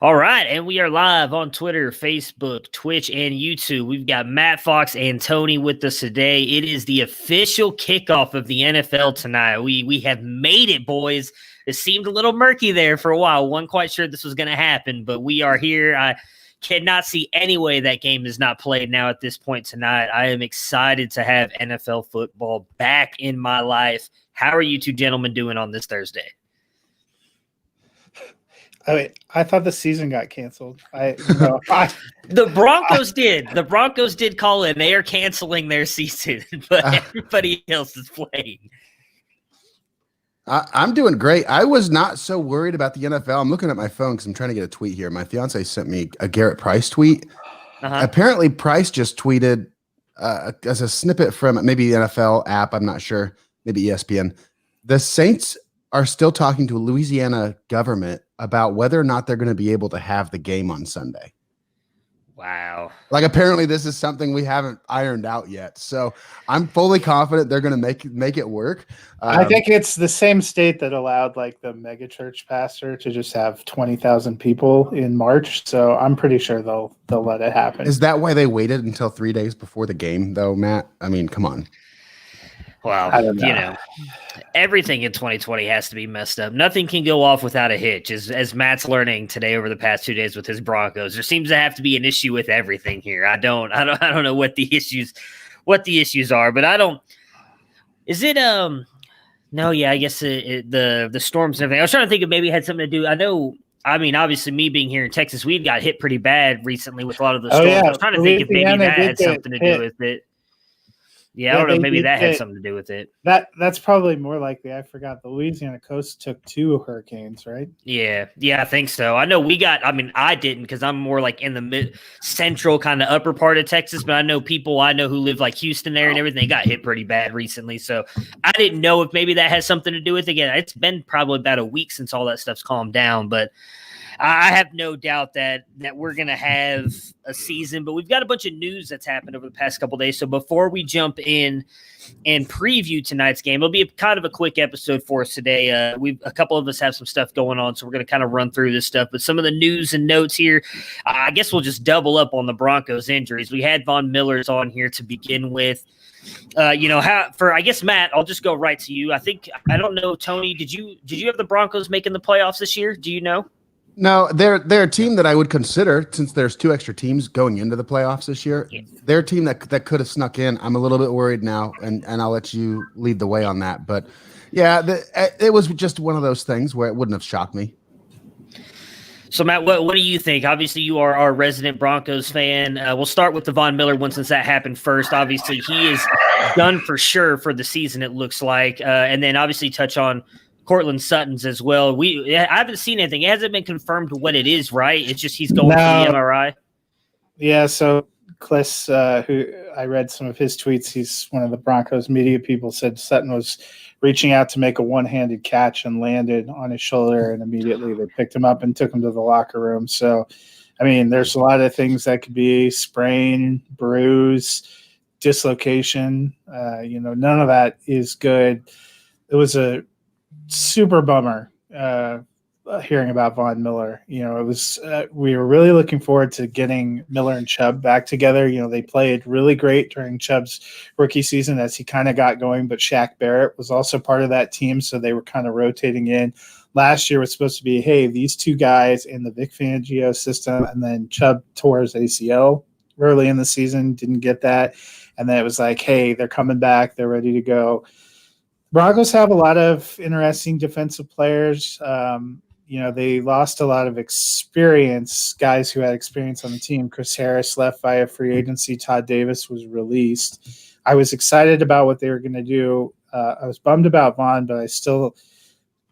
All right, and we are live on Twitter, Facebook, Twitch, and YouTube. We've got Matt Fox and Tony with us today. It is the official kickoff of the NFL tonight. We have made it, boys. It seemed a little murky there for a while. Wasn't quite sure this was going to happen, but we are here. I cannot see any way that game is not played now at this point tonight. I am excited to have NFL football back in my life. How are you two gentlemen doing on this Thursday? I thought the season got canceled. The Broncos did. The Broncos did call in. They are canceling their season, but everybody else is playing. I'm doing great. I was not so worried about the NFL. I'm looking at my phone because I'm trying to get a tweet here. My fiance sent me a Garrett Price tweet. Apparently, Price just tweeted as a snippet from maybe the NFL app. I'm not sure. Maybe ESPN. The Saints are still talking to Louisiana government about whether or not they're going to be able to have the game on Sunday. Wow. Like, apparently this is something we haven't ironed out yet. So I'm fully confident they're going to make it work. I think it's the same state that allowed like the mega church pastor to just have 20,000 people in March. So I'm pretty sure they'll let it happen. Is that why they waited until 3 days before the game though, Matt? I mean, come on. Well, everything in 2020 has to be messed up. Nothing can go off without a hitch, as Matt's learning today over the past 2 days with his Broncos. There seems to have to be an issue with everything here. I don't know what the issues are, but I don't. Is it No, yeah, I guess the storms and everything. I was trying to think if maybe it had something to do. I mean, obviously, me being here in Texas, we got hit pretty bad recently with a lot of the storms. Yeah. I was trying to think if maybe that had something to do with it. Yeah, I don't know. Maybe that had something to do with it. That's probably more likely. I forgot the Louisiana coast took 2 hurricanes, right? Yeah, I think so. I know we got. I mean, I didn't because I'm more like in the mid-central kind of upper part of Texas. But I know people I know who live like Houston there and everything got hit pretty bad recently. So I didn't know if maybe that has something to do with it. Again, it's been probably about a week since all that stuff's calmed down, but I have no doubt that we're going to have a season, but we've got a bunch of news that's happened over the past couple of days. So before we jump in and preview tonight's game, it'll be kind of a quick episode for us today. A couple of us have some stuff going on, so we're going to kind of run through this stuff. But some of the news and notes here, I guess we'll just double up on the Broncos injuries. We had Von Miller's on here to begin with. I guess Matt, I'll just go right to you. I don't know, Tony, did you have the Broncos making the playoffs this year? Do you know? No, they're a team that I would consider, since there's 2 extra teams going into the playoffs this year. Yeah. They're a team that could have snuck in. I'm a little bit worried now, and I'll let you lead the way on that. But yeah, it was just one of those things where it wouldn't have shocked me. So Matt, what do you think? Obviously, you are our resident Broncos fan. We'll start with the Von Miller one since that happened first. Obviously, he is done for sure for the season, it looks like, and then obviously touch on Cortland Sutton's as well. I haven't seen anything. It hasn't been confirmed what it is, right? It's just he's going for the MRI. Yeah, so Kliss, who I read some of his tweets, he's one of the Broncos media people, said Sutton was reaching out to make a one-handed catch and landed on his shoulder, and immediately they picked him up and took him to the locker room. So, I mean, there's a lot of things that could be sprain, bruise, dislocation. None of that is good. It was a super bummer hearing about Von Miller. It was we were really looking forward to getting Miller and Chubb back together. They played really great during Chubb's rookie season as he kind of got going, but Shaq Barrett was also part of that team, so they were kind of rotating in. Last year was supposed to be, hey, these 2 guys in the Vic Fangio system, and then Chubb tore his ACL early in the season, didn't get that, and then it was like, hey, they're coming back, they're ready to go. Broncos have a lot of interesting defensive players. They lost a lot of experience, guys who had experience on the team. Chris Harris left via free agency. Todd Davis was released. I was excited about what they were going to do. I was bummed about Vaughn, but I still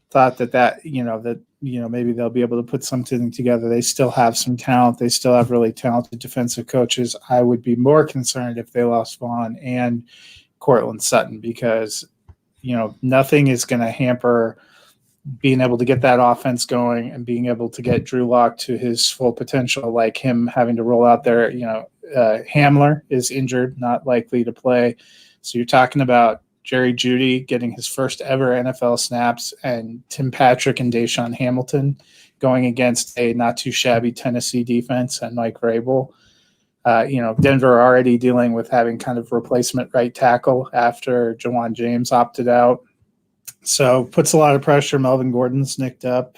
thought that maybe they'll be able to put something together. They still have some talent. They still have really talented defensive coaches. I would be more concerned if they lost Vaughn and Cortland Sutton, because nothing is going to hamper being able to get that offense going and being able to get Drew Lock to his full potential, like him having to roll out there. Hamler is injured, not likely to play. So you're talking about Jerry Jeudy getting his first ever NFL snaps, and Tim Patrick and Deshaun Hamilton going against a not too shabby Tennessee defense and Mike Vrabel. Denver already dealing with having kind of replacement right tackle after Jawan James opted out. So puts a lot of pressure. Melvin Gordon's nicked up.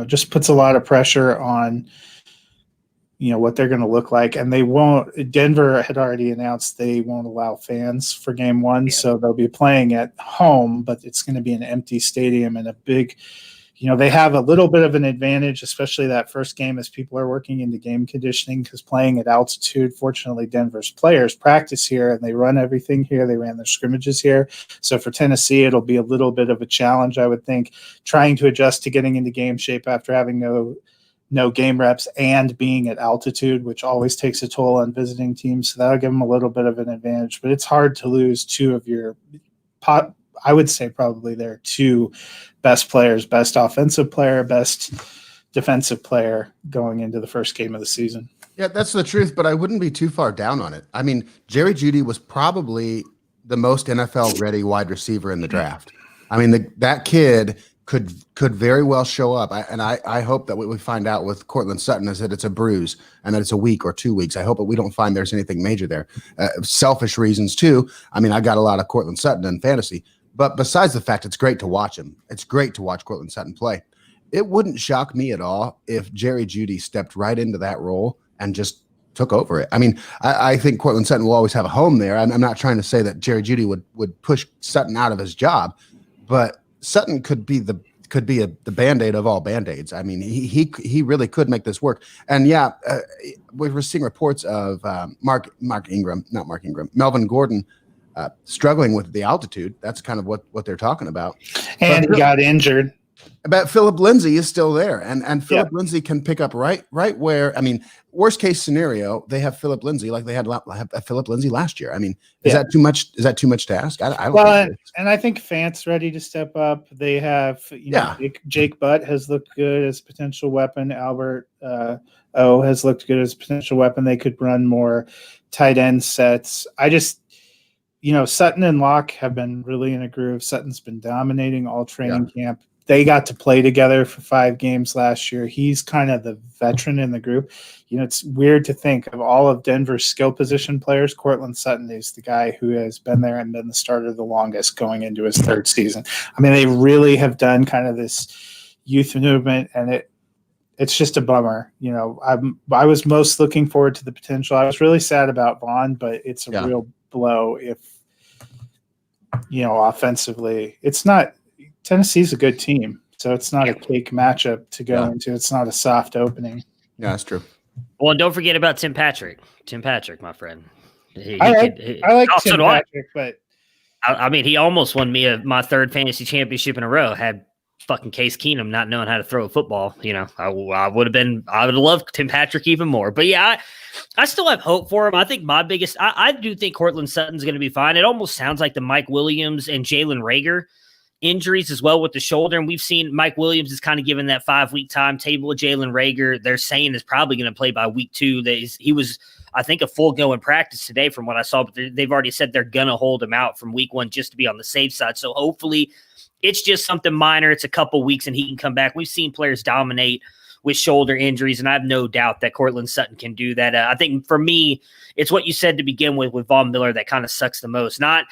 Just puts a lot of pressure on, what they're going to look like. And they won't – Denver had already announced they won't allow fans for game one. Yeah. So they'll be playing at home, but it's going to be an empty stadium and a big – they have a little bit of an advantage, especially that first game as people are working into game conditioning because playing at altitude. Fortunately, Denver's players practice here and they run everything here. They ran their scrimmages here. So for Tennessee, it'll be a little bit of a challenge, I would think, trying to adjust to getting into game shape after having no game reps and being at altitude, which always takes a toll on visiting teams. So that'll give them a little bit of an advantage. But it's hard to lose two of your I would say probably their two best players, best offensive player, best defensive player going into the first game of the season. Yeah, that's the truth, but I wouldn't be too far down on it. I mean, Jerry Jeudy was probably the most NFL-ready wide receiver in the draft. I mean, that kid could very well show up. I hope that what we find out with Cortland Sutton is that it's a bruise and that it's a week or 2 weeks. I hope that we don't find there's anything major there. Selfish reasons, too. I mean, I got a lot of Cortland Sutton in fantasy. But besides the fact it's great to watch him, it's great to watch Cortland Sutton play. It wouldn't shock me at all if Jerry Jeudy stepped right into that role and just took over it. I mean, I think Cortland Sutton will always have a home there. I'm not trying to say that Jerry Jeudy would push Sutton out of his job, but Sutton could be the Band-Aid of all Band-Aids. I mean, he really could make this work. And yeah, we were seeing reports of Melvin Gordon struggling with the altitude. That's kind of what they're talking about. And he got injured. But Philip Lindsay is still there. And Philip Lindsay can pick up right where, I mean, worst case scenario, they have Philip Lindsay like they had Philip Lindsay last year. I mean, is that too much? Is that too much to ask? I don't think and I think Fant's ready to step up. They have, Jake Butt has looked good as a potential weapon. Albert O has looked good as a potential weapon. They could run more tight end sets. Sutton and Locke have been really in a groove. Sutton's been dominating all training camp. They got to play together for 5 games last year. He's kind of the veteran in the group. It's weird to think of all of Denver's skill position players. Cortland Sutton is the guy who has been there and been the starter the longest going into his 3rd season. I mean, they really have done kind of this youth movement, and it's just a bummer. I was most looking forward to the potential. I was really sad about Vaughn, but it's a real blow if, offensively. It's not – Tennessee's a good team, so it's not a cake matchup to go into. It's not a soft opening. Yeah, that's true. Well, and don't forget about Tim Patrick. Tim Patrick, my friend. I like Tim Patrick, but I mean, he almost won me my 3rd fantasy championship in a row. Had fucking Case Keenum not knowing how to throw a football. I would have loved Tim Patrick even more. But yeah, I still have hope for him. I think I do think Cortland Sutton's going to be fine. It almost sounds like the Mike Williams and Jalen Reagor injuries as well with the shoulder. And we've seen Mike Williams is kind of given that 5-week timetable. Jalen Reagor, they're saying, is probably going to play by week 2. He was, I think, a full go in practice today from what I saw, but they've already said they're going to hold him out from week 1 just to be on the safe side. So hopefully it's just something minor. It's a couple weeks and he can come back. We've seen players dominate with shoulder injuries, and I have no doubt that Cortland Sutton can do that. I think for me, it's what you said to begin with Von Miller that kind of sucks the most. Not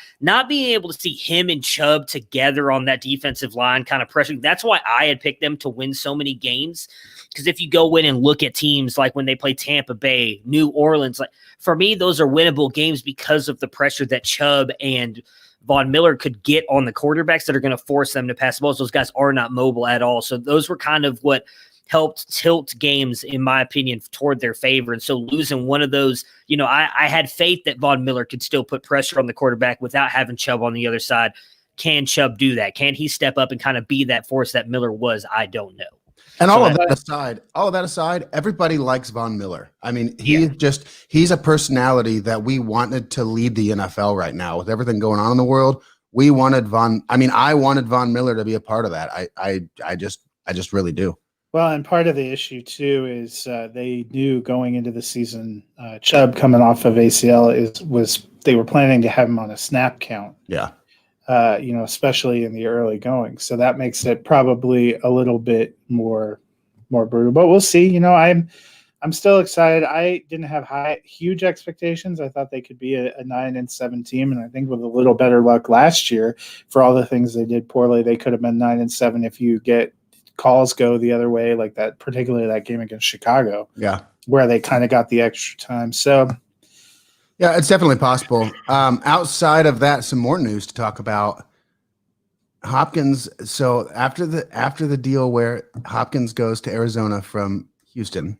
being able to see him and Chubb together on that defensive line kind of pressuring. That's why I had picked them to win so many games, because if you go in and look at teams like when they play Tampa Bay, New Orleans, like for me, those are winnable games because of the pressure that Chubb and Von Miller could get on the quarterbacks that are going to force them to pass the ball. Those guys are not mobile at all. So those were kind of what helped tilt games, in my opinion, toward their favor. And so losing one of those, I had faith that Von Miller could still put pressure on the quarterback without having Chubb on the other side. Can Chubb do that? Can he step up and kind of be that force that Miller was? I don't know. And all of that aside, everybody likes Von Miller. I mean, he's a personality that we wanted to lead the NFL right now with everything going on in the world. I wanted Von Miller to be a part of that. I just really do. Well, and part of the issue, too, is they knew going into the season, Chubb coming off of ACL was they were planning to have him on a snap count. Yeah. Especially in the early going. So that makes it probably a little bit more more brutal. But we'll see. You know, I'm still excited. I didn't have huge expectations. I thought they could be a 9-7 team, and I think with a little better luck last year, for all the things they did poorly, they could have been 9-7 if you get calls go the other way, like that, particularly that game against Chicago. Yeah, where they kind of got the extra time. So, yeah, it's definitely possible. Outside of that, some more news to talk about. Hopkins. So after the deal where Hopkins goes to Arizona from Houston.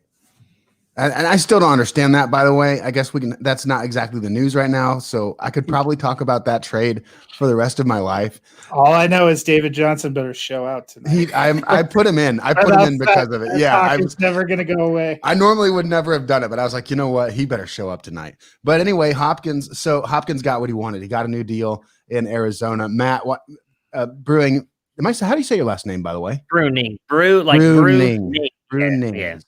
And I still don't understand that, by the way. I guess that's not exactly the news right now. So I could probably talk about that trade for the rest of my life. All I know is David Johnson better show out tonight. I put him in. I put him in because of it. Yeah. It's never going to go away. I normally would never have done it, but I was like, you know what? He better show up tonight. But anyway, Hopkins got what he wanted. He got a new deal in Arizona. Matt, Brewing. How do you say your last name, by the way? Bruning. Yeah.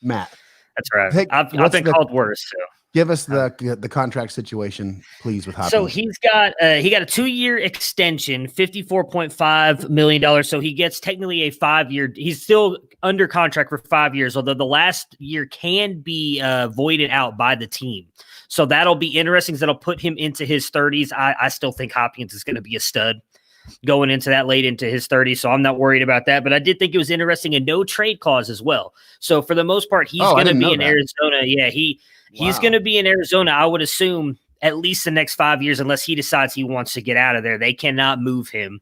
Matt. That's right. I've been called worse. So give us the contract situation, please, with Hopkins. So he got a 2-year extension, $54.5 million. So he gets technically a 5-year. He's still under contract for 5 years, although the last year can be voided out by the team. So that'll be interesting. That'll put him into his 30s. I still think Hopkins is going to be a stud going into that late into his 30s. So I'm not worried about that. But I did think it was interesting, a no trade clause as well. So for the most part, he's going to be in Arizona. Yeah, he's going to be in Arizona, I would assume, at least the next 5 years, unless he decides he wants to get out of there. They cannot move him.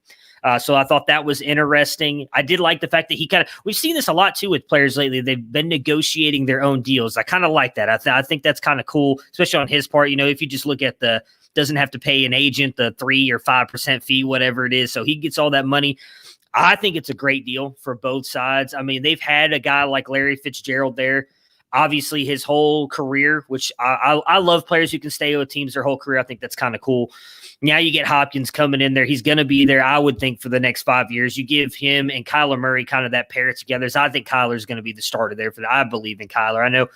So I thought that was interesting. I did like the fact that we've seen this a lot too with players lately. They've been negotiating their own deals. I kind of like that. I think that's kind of cool, especially on his part. You know, if you just look at doesn't have to pay an agent the 3 or 5% fee, whatever it is. So he gets all that money. I think it's a great deal for both sides. I mean, they've had a guy like Larry Fitzgerald there, obviously his whole career, which I love players who can stay with teams their whole career. I think that's kind of cool. Now you get Hopkins coming in there. He's going to be there, I would think, for the next 5 years. You give him and Kyler Murray kind of that pair together. So I think Kyler's going to be the starter there for that. I believe in Kyler. I know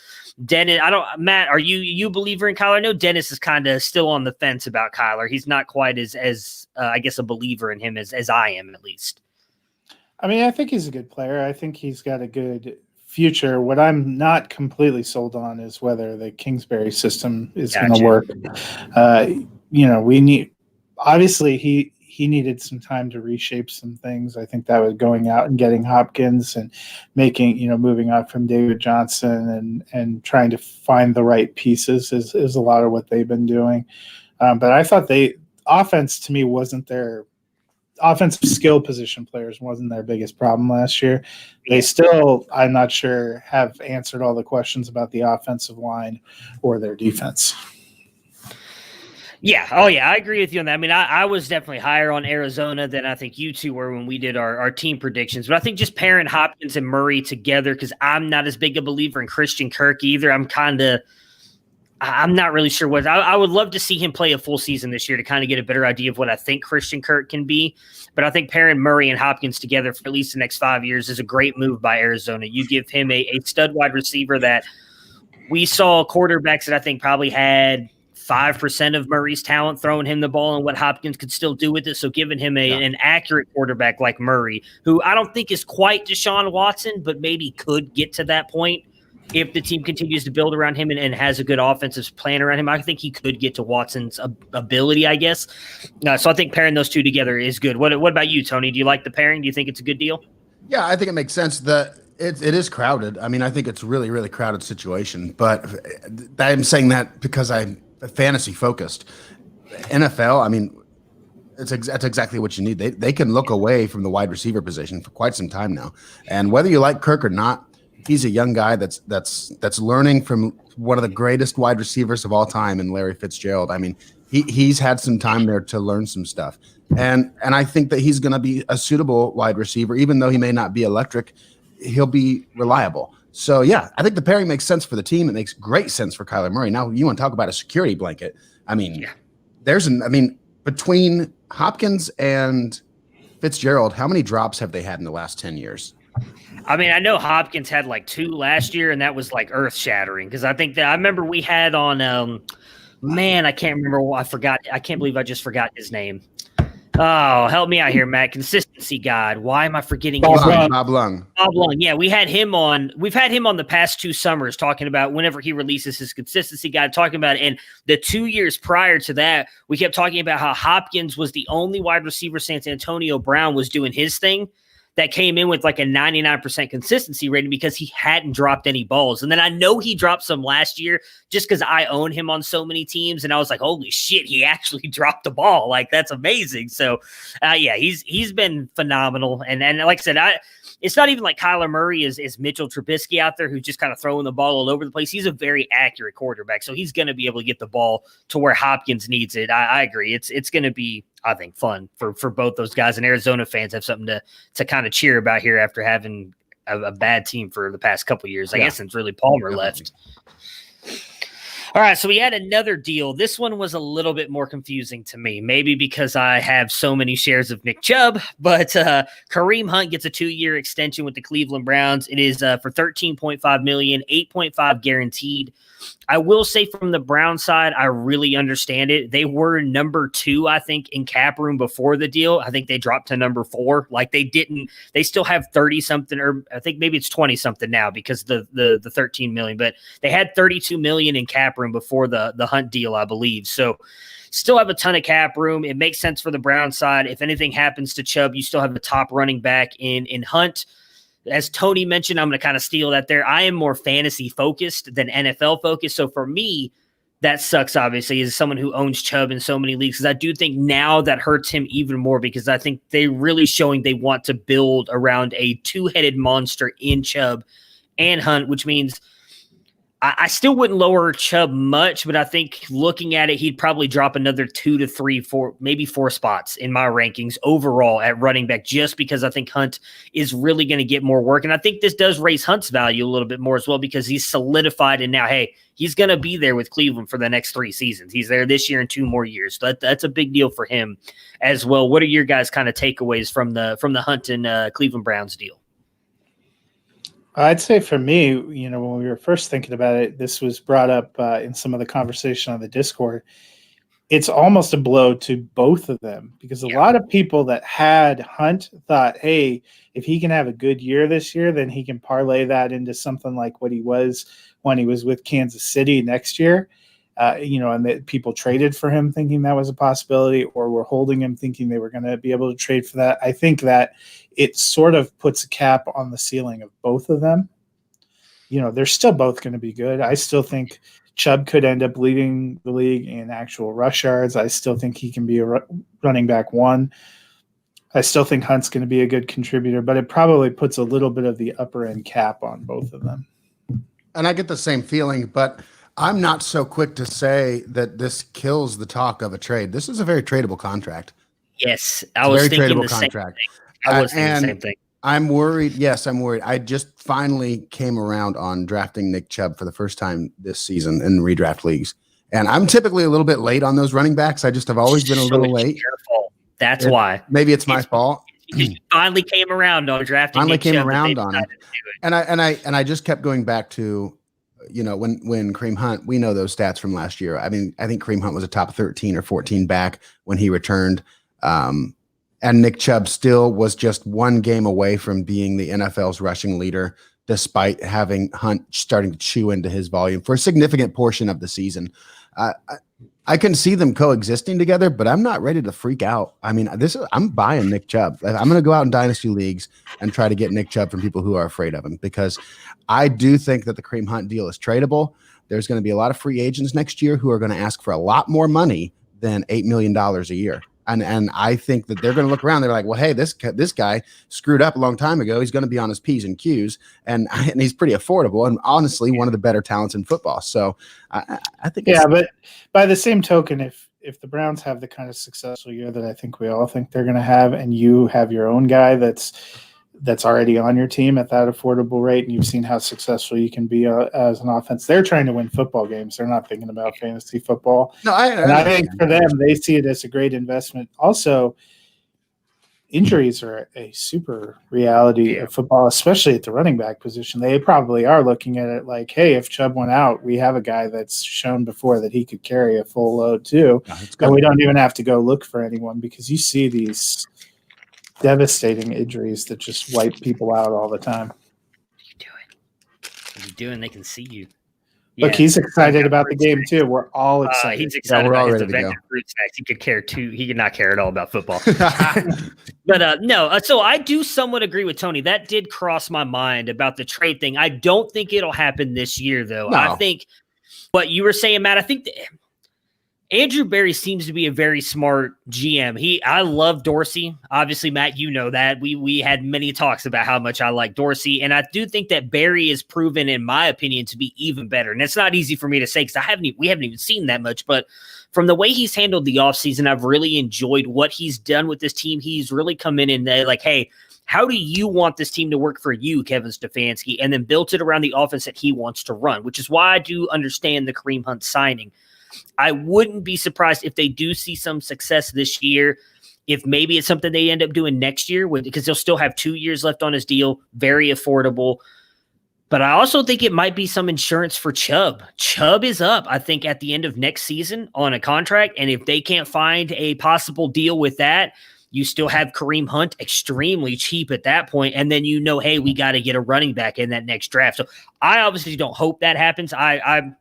Dennis. Matt, are you a believer in Kyler? I know Dennis is kind of still on the fence about Kyler. He's not quite as I guess, a believer in him as I am, at least. I mean, I think he's a good player. I think he's got a good future. What I'm not completely sold on is whether the Kingsbury system is going to work. Obviously he needed some time to reshape some things. I think that was going out and getting Hopkins and moving on from David Johnson and trying to find the right pieces is a lot of what they've been doing. But I thought offense to me wasn't their offensive skill position players wasn't their biggest problem last year. They still, I'm not sure, have answered all the questions about the offensive line or their defense. Yeah. Oh, yeah. I agree with you on that. I mean, I was definitely higher on Arizona than I think you two were when we did our team predictions. But I think just pairing Hopkins and Murray together, because I'm not as big a believer in Christian Kirk either. I'm not really sure what I would love to see him play a full season this year to kind of get a better idea of what I think Christian Kirk can be. But I think pairing Murray and Hopkins together for at least the next 5 years is a great move by Arizona. You give him a stud wide receiver that we saw quarterbacks that I think probably had 5% of Murray's talent, throwing him the ball and what Hopkins could still do with it. So giving him an accurate quarterback like Murray, who I don't think is quite Desean Watson, but maybe could get to that point if the team continues to build around him and has a good offensive plan around him. I think he could get to Watson's ability, I guess. So I think pairing those two together is good. What about you, Tony? Do you like the pairing? Do you think it's a good deal? Yeah, I think it makes sense. It is crowded. I mean, I think it's really, really crowded situation. But I'm saying that because I'm fantasy focused. NFL, I mean, that's exactly what you need. They can look away from the wide receiver position for quite some time now. And whether you like Kirk or not, he's a young guy that's learning from one of the greatest wide receivers of all time in Larry Fitzgerald. I mean, he's had some time there to learn some stuff. And I think that he's going to be a suitable wide receiver, even though he may not be electric, he'll be reliable. So, yeah, I think the pairing makes sense for the team. It makes great sense for Kyler Murray. Now, you want to talk about a security blanket. I mean, between Hopkins and Fitzgerald, how many drops have they had in the last 10 years? I mean, I know Hopkins had like 2 last year, and that was like earth-shattering because I think that I remember we had on I can't remember. I forgot. I can't believe I just forgot his name. Oh, help me out here, Matt. Consistency God. Why am I forgetting Bob Lung? Bob Lung. Yeah, we've had him on the past 2 summers talking about whenever he releases his consistency guide, talking about it. And the 2 years prior to that, we kept talking about how Hopkins was the only wide receiver since Antonio Brown was doing his thing that came in with like a 99% consistency rating because he hadn't dropped any balls. And then I know he dropped some last year just because I own him on so many teams. And I was like, holy shit, he actually dropped the ball. Like, that's amazing. So, yeah, he's been phenomenal. And like I said, it's not even like Kyler Murray is Mitchell Trubisky out there who's just kind of throwing the ball all over the place. He's a very accurate quarterback. So he's going to be able to get the ball to where Hopkins needs it. I agree. It's going to be, I think, fun for both those guys, and Arizona fans have something to kind of cheer about here after having a bad team for the past couple of years. I guess since really Palmer left. All right, so we had another deal. This one was a little bit more confusing to me, maybe because I have so many shares of Nick Chubb, but Kareem Hunt gets a 2-year extension with the Cleveland Browns. It is for $13.5 million, 8.5 guaranteed. I will say from the Brown side, I really understand it. They were number 2, I think, in cap room before the deal. I think they dropped to number 4. Like they still have 30 something, or I think maybe it's 20 something now because the 13 million, but they had 32 million in cap room before the Hunt deal, I believe. So still have a ton of cap room. It makes sense for the Brown side. If anything happens to Chubb, you still have the top running back in Hunt. As Tony mentioned, I'm going to kind of steal that there. I am more fantasy focused than NFL focused. So for me, that sucks, obviously, as someone who owns Chubb in so many leagues, because I do think now that hurts him even more because I think they're really showing they want to build around a 2-headed monster in Chubb and Hunt, which means I still wouldn't lower Chubb much, but I think looking at it, he'd probably drop another 2 to 3, 4, maybe 4 spots in my rankings overall at running back, just because I think Hunt is really going to get more work. And I think this does raise Hunt's value a little bit more as well, because he's solidified. And now, hey, he's going to be there with Cleveland for the next 3 seasons. He's there this year and 2 more years. So that's a big deal for him as well. What are your guys' kind of takeaways from the Hunt and Cleveland Browns deal? I'd say for me, when we were first thinking about it, this was brought up in some of the conversation on the Discord. It's almost a blow to both of them because a lot of people that had Hunt thought, hey, if he can have a good year this year, then he can parlay that into something like what he was when he was with Kansas City next year. And that people traded for him thinking that was a possibility, or were holding him thinking they were going to be able to trade for that. I think that it sort of puts a cap on the ceiling of both of them. They're still both going to be good. I still think Chubb could end up leading the league in actual rush yards. I still think he can be a running back 1. I still think Hunt's going to be a good contributor, but it probably puts a little bit of the upper end cap on both of them. And I get the same feeling, but I'm not so quick to say that this kills the talk of a trade. This is a very tradable contract. Yes, I was thinking the same thing. I was thinking the same thing. I'm worried. Yes, I'm worried. I just finally came around on drafting Nick Chubb for the first time this season in redraft leagues. And I'm typically a little bit late on those running backs. I just have always been a little late. That's why. Maybe it's my fault. You finally came around on drafting. Finally came around on it. And I just kept going back to, when Kareem Hunt, we know those stats from last year. I mean, I think Kareem Hunt was a top 13 or 14 back when he returned. And Nick Chubb still was just 1 game away from being the NFL's rushing leader, despite having Hunt starting to chew into his volume for a significant portion of the season. I can see them coexisting together, but I'm not ready to freak out. I mean, I'm buying Nick Chubb. I'm going to go out in dynasty leagues and try to get Nick Chubb from people who are afraid of him, because I do think that the Kareem Hunt deal is tradable. There's going to be a lot of free agents next year who are going to ask for a lot more money than $8 million a year. And I think that they're going to look around. They're like, well, hey, this guy screwed up a long time ago. He's going to be on his P's and Q's, and he's pretty affordable and honestly one of the better talents in football. So I think but by the same token, if the Browns have the kind of successful year that I think we all think they're going to have, and you have your own guy that's already on your team at that affordable rate, and you've seen how successful you can be as an offense. They're trying to win football games. They're not thinking about fantasy football. No, I think for them, they see it as a great investment. Also, injuries are a super reality of football, especially at the running back position. They probably are looking at it like, hey, if Chubb went out, we have a guy that's shown before that he could carry a full load too. And we don't even have to go look for anyone, because you see these devastating injuries that just wipe people out all the time. What are you doing? They can see you. Look, he's excited about the game too. We're all excited. He's excited about his Avenger fruit snacks. He could care too. He could not care at all about football. But no. So I do somewhat agree with Tony. That did cross my mind about the trade thing. I don't think it'll happen this year, though. No. I think what you were saying, Matt. I think Andrew Berry seems to be a very smart GM. I love Dorsey. Obviously, Matt, you know that. We had many talks about how much I like Dorsey. And I do think that Berry is proven, in my opinion, to be even better. And it's not easy for me to say because we haven't even seen that much. But from the way he's handled the offseason, I've really enjoyed what he's done with this team. He's really come in and like, hey, how do you want this team to work for you, Kevin Stefanski? And then built it around the offense that he wants to run, which is why I do understand the Kareem Hunt signing. I wouldn't be surprised if they do see some success this year, if maybe it's something they end up doing next year, because they'll still have 2 years left on his deal, very affordable. But I also think it might be some insurance for Chubb. Chubb is up, I think, at the end of next season on a contract, and if they can't find a possible deal with that, you still have Kareem Hunt extremely cheap at that point, and then hey, we got to get a running back in that next draft. So I obviously don't hope that happens. I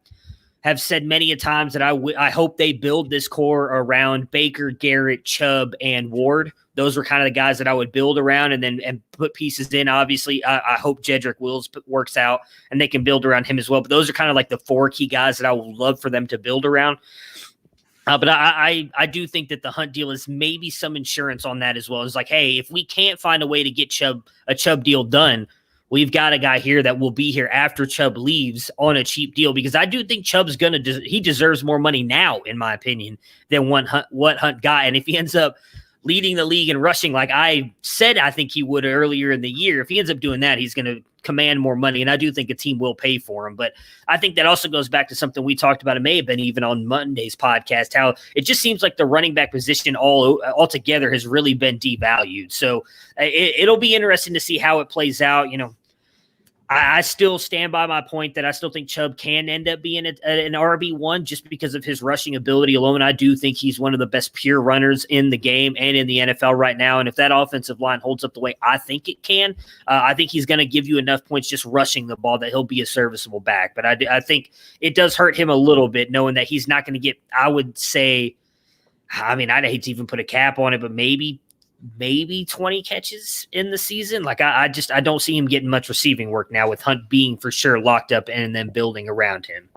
have said many a times that I hope they build this core around Baker, Garrett, Chubb, and Ward. Those were kind of the guys that I would build around and put pieces in. Obviously, I hope Jedrick Wills works out and they can build around him as well. But those are kind of like the 4 key guys that I would love for them to build around. But I do think that the Hunt deal is maybe some insurance on that as well. It's like, hey, if we can't find a way to get a Chubb deal done, we've got a guy here that will be here after Chubb leaves on a cheap deal, because I do think Chubb's he deserves more money now, in my opinion, than what Hunt got. And if he ends up leading the league in rushing, like I said, I think he would earlier in the year, if he ends up doing that, he's going to command more money. And I do think a team will pay for him. But I think that also goes back to something we talked about. It may have been even on Monday's podcast, how it just seems like the running back position altogether has really been devalued. So it'll be interesting to see how it plays out. I still stand by my point that I still think Chubb can end up being an RB1 just because of his rushing ability alone. I do think he's one of the best pure runners in the game and in the NFL right now. And if that offensive line holds up the way I think it can, I think he's going to give you enough points just rushing the ball that he'll be a serviceable back. But I think it does hurt him a little bit knowing that he's not going to get, I would say, I'd hate to even put a cap on it, but maybe 20 catches in the season. Like I don't see him getting much receiving work now, with Hunt being for sure locked up and then building around him.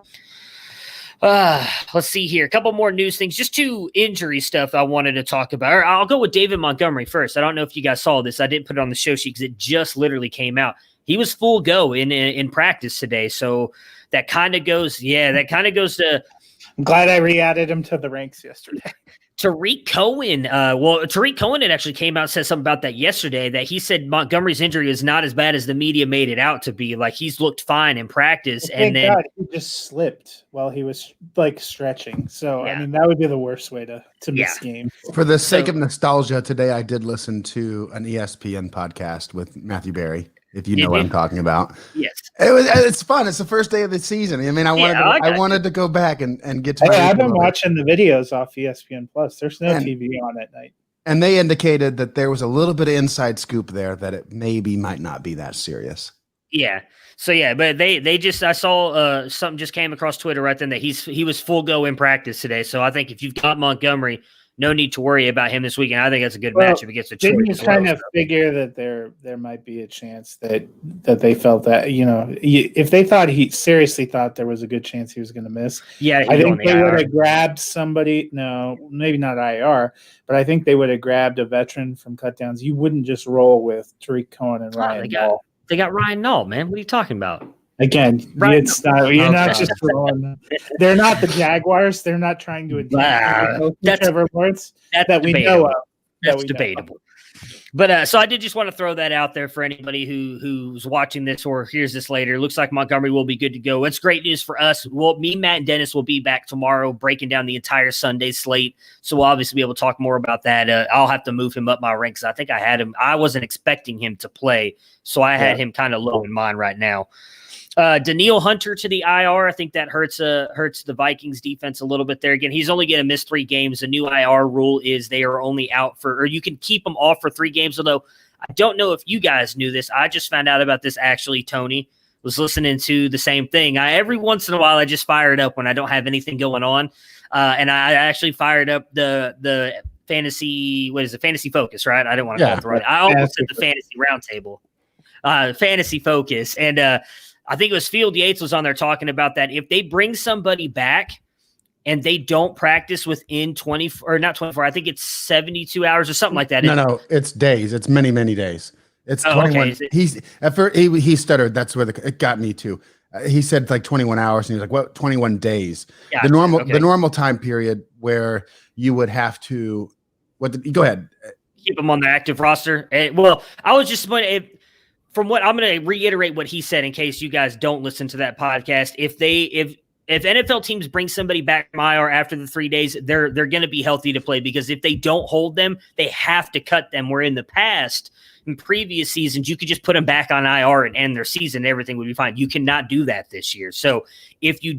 Let's see here. A couple more news things, just 2 injury stuff I wanted to talk about. I'll go with David Montgomery first. I don't know if you guys saw this. I didn't put it on the show sheet because it just literally came out. He was full go in practice today. So that kind of goes to, I'm glad I re-added him to the ranks yesterday. Tariq Cohen. Tariq Cohen had actually came out and said something about that yesterday, that he said Montgomery's injury is not as bad as the media made it out to be. Like, he's looked fine in practice. And then he just slipped while he was like stretching. So, yeah. That would be the worst way to miss game. For the sake of nostalgia, today I did listen to an ESPN podcast with Matthew Berry, if you know what I'm talking about. Yes. It's fun. It's the first day of the season. I wanted to go back and get to I've been watching the videos off ESPN Plus. There's no TV on at night. And they indicated that there was a little bit of inside scoop there that it might not be that serious. Yeah. So but they just, I saw something just came across Twitter right then that he was full go in practice today. So I think if you've got Montgomery, no need to worry about him this weekend. I think that's a good matchup against the Detroit. Didn't you kind of figure that there might be a chance that they felt that, if they thought he seriously thought there was a good chance he was going to miss. Yeah, I think they would have grabbed somebody. No, maybe not IR, but I think they would have grabbed a veteran from cutdowns. You wouldn't just roll with Tariq Cohen and Ryan Nall. They got Ryan Nall, man. What are you talking about? Again, it's not. You're not just throwing. They're not the Jaguars. They're not trying to attack whichever words that we know of. That's debatable. But so I did just want to throw that out there for anybody who's watching this or hears this later. It looks like Montgomery will be good to go. It's great news for us. Me, Matt, and Dennis will be back tomorrow breaking down the entire Sunday slate. So we'll obviously be able to talk more about that. I'll have to move him up my ranks. I think I had him. I wasn't expecting him to play, so I had him kind of low in mine right now. Danielle Hunter to the IR. I think that hurts the Vikings defense a little bit there. Again, he's only going to miss 3 games. The new IR rule is they are only out or you can keep them off for 3 games. Although I don't know if you guys knew this. I just found out about this actually. Tony was listening to the same thing. Every once in a while I just fire it up when I don't have anything going on. And I actually fired up the fantasy, Fantasy Focus, right? I didn't want to call it the right. I almost said the Fantasy Roundtable. Fantasy Focus. And I think it was Field Yates was on there talking about that. If they bring somebody back and they don't practice within 24, or not 24, I think it's 72 hours or something like that. No, it's days. It's many, many days. It's 21. Okay. At first he stuttered. That's where it got me too. He said like 21 hours, and he was like, "What? 21 days?" Gotcha. The normal time period where you would have to. Go ahead. Keep them on the active roster. Well, I was just wondering. From what I'm going to reiterate what he said in case you guys don't listen to that podcast. If NFL teams bring somebody back from IR after the 3 days, they're going to be healthy to play, because if they don't hold them, they have to cut them. Where in the past, in previous seasons, you could just put them back on IR and end their season and everything would be fine. You cannot do that this year. So if you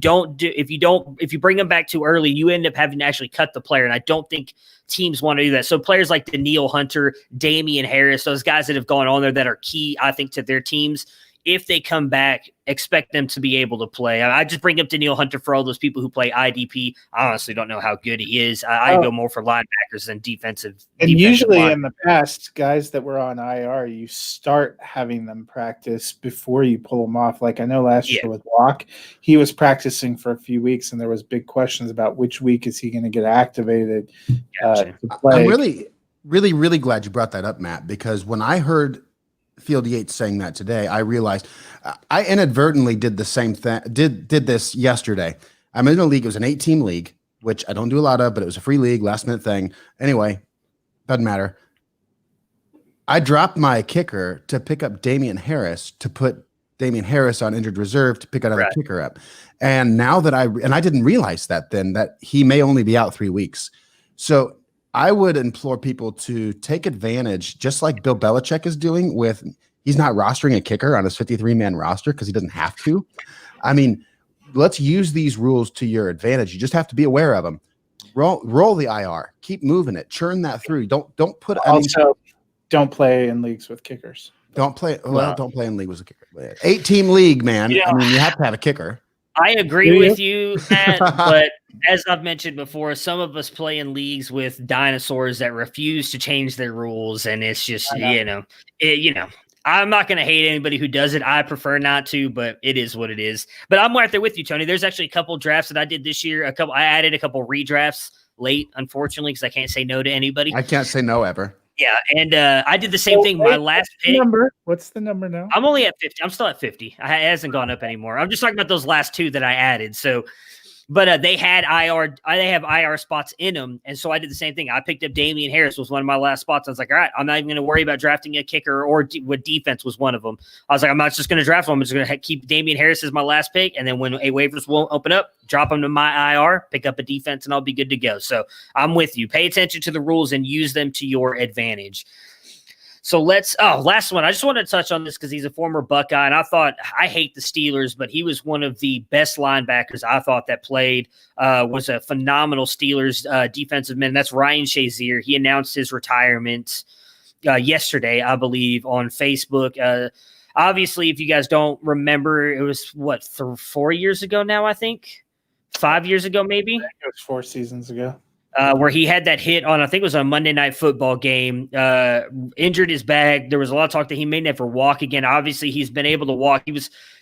bring them back too early, you end up having to actually cut the player. And I don't think teams want to do that. So players like Danielle Hunter, Damian Harris, those guys that have gone on there that are key, I think, to their teams, if they come back, expect them to be able to play. I just bring up Danielle Hunter for all those people who play IDP. I honestly don't know how good he is. I go more for linebackers than defensive. And usually in the past, guys that were on IR, you start having them practice before you pull them off. Like I know last year with Locke, he was practicing for a few weeks, and there was big questions about which week is he going to get activated to play. I'm really, really, really glad you brought that up, Matt, because when I heard Field Yates saying that today, I realized I inadvertently did the same thing. Did this yesterday. I'm in a league. It was an 8-team league, which I don't do a lot of, but it was a free league, last minute thing. Anyway, doesn't matter. I dropped my kicker to pick up Damian Harris, to put Damian Harris on injured reserve to pick another kicker up. And now that I didn't realize that then, that he may only be out 3 weeks. So I would implore people to take advantage, just like Bill Belichick is doing he's not rostering a kicker on his 53-man roster because he doesn't have to. I mean, let's use these rules to your advantage. You just have to be aware of them. Roll the IR, keep moving it, churn that through. Don't put don't play in leagues with kickers. Don't play in leagues with a kicker. 8-team league, man. Yeah. I mean, you have to have a kicker. I agree with you, Matt, but as I've mentioned before, some of us play in leagues with dinosaurs that refuse to change their rules, and it's just, I'm not going to hate anybody who does it. I prefer not to, but it is what it is. But I'm right there with you, Tony. There's actually a couple drafts that I did this year. I added a couple redrafts late, unfortunately, because I can't say no to anybody. I can't say no ever. Yeah, and I did the same thing. My last pick. What's the number now? I'm only at 50. I'm still at 50. It hasn't gone up anymore. I'm just talking about those last 2 that I added. So, but they had IR. They have IR spots in them, and so I did the same thing. I picked up Damian Harris, was one of my last spots. I was like, all right, I'm not even going to worry about drafting a kicker, or what defense was one of them. I was like, I'm not just going to draft him. I'm just going to keep Damian Harris as my last pick, and then when a waivers won't open up, drop him to my IR, pick up a defense, and I'll be good to go. So I'm with you. Pay attention to the rules and use them to your advantage. So last one. I just wanted to touch on this because he's a former Buckeye, and I hate the Steelers, but he was one of the best linebackers I thought that played, was a phenomenal Steelers defensive man. That's Ryan Shazier. He announced his retirement yesterday, I believe, on Facebook. Obviously, if you guys don't remember, it was 4 years ago now, I think. 5 years ago, maybe. It was 4 seasons ago. Where he had that hit on, I think it was a Monday Night Football game, injured his back. There was a lot of talk that he may never walk again. Obviously, he's been able to walk. He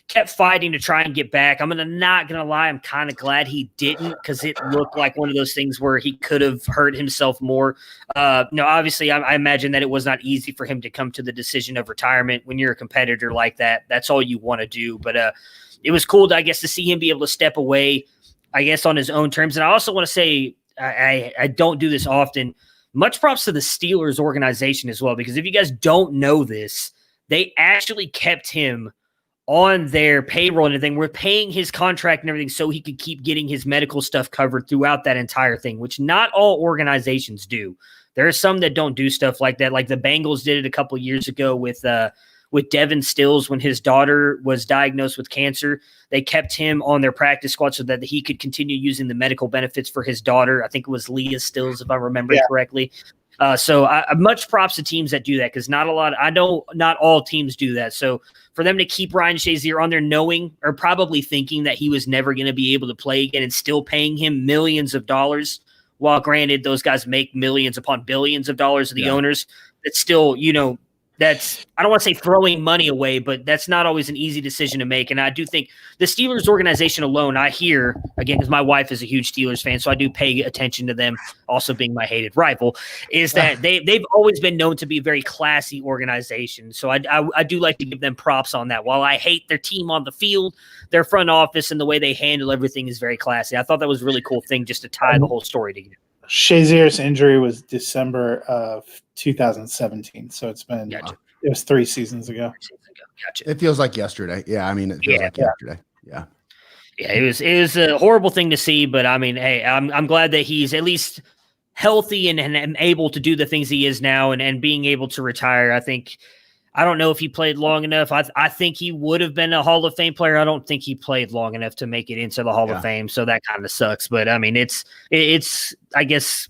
kept fighting to try and get back. I'm not going to lie. I'm kind of glad he didn't, because it looked like one of those things where he could have hurt himself more. Obviously, I imagine that it was not easy for him to come to the decision of retirement. When you're a competitor like that, that's all you want to do. But it was cool, I guess, to see him be able to step away, I guess, on his own terms. And I also want to say, I don't do this often, much props to the Steelers organization as well, because if you guys don't know this, they actually kept him on their payroll and everything. We're paying his contract and everything so he could keep getting his medical stuff covered throughout that entire thing, which not all organizations do. There are some that don't do stuff like that. Like the Bengals did it a couple of years ago with Devin Stills when his daughter was diagnosed with cancer. They kept him on their practice squad so that he could continue using the medical benefits for his daughter. I think it was Leah Stills, if I remember correctly. So much props to teams that do that, because I know not all teams do that. So for them to keep Ryan Shazier on there knowing or probably thinking that he was never going to be able to play again and still paying him millions of dollars, while granted those guys make millions upon billions of dollars of the owners, it's still, that's, I don't want to say throwing money away, but that's not always an easy decision to make. And I do think the Steelers organization alone, I hear, again, because my wife is a huge Steelers fan, so I do pay attention to them, also being my hated rival, is that they've always been known to be a very classy organization. So I do like to give them props on that. While I hate their team on the field, their front office and the way they handle everything is very classy. I thought that was a really cool thing just to tie the whole story together. Shazier's injury was December of 2017, so it's been it was 3 seasons ago. Gotcha. It feels like yesterday. Yeah, I mean, it feels like yesterday. Yeah. Yeah, it was a horrible thing to see, but I mean, hey, I'm glad that he's at least healthy and able to do the things he is now and being able to retire. I don't know if he played long enough. I think he would have been a Hall of Fame player. I don't think he played long enough to make it into the Hall of Fame, so that kind of sucks. But I mean, it's I guess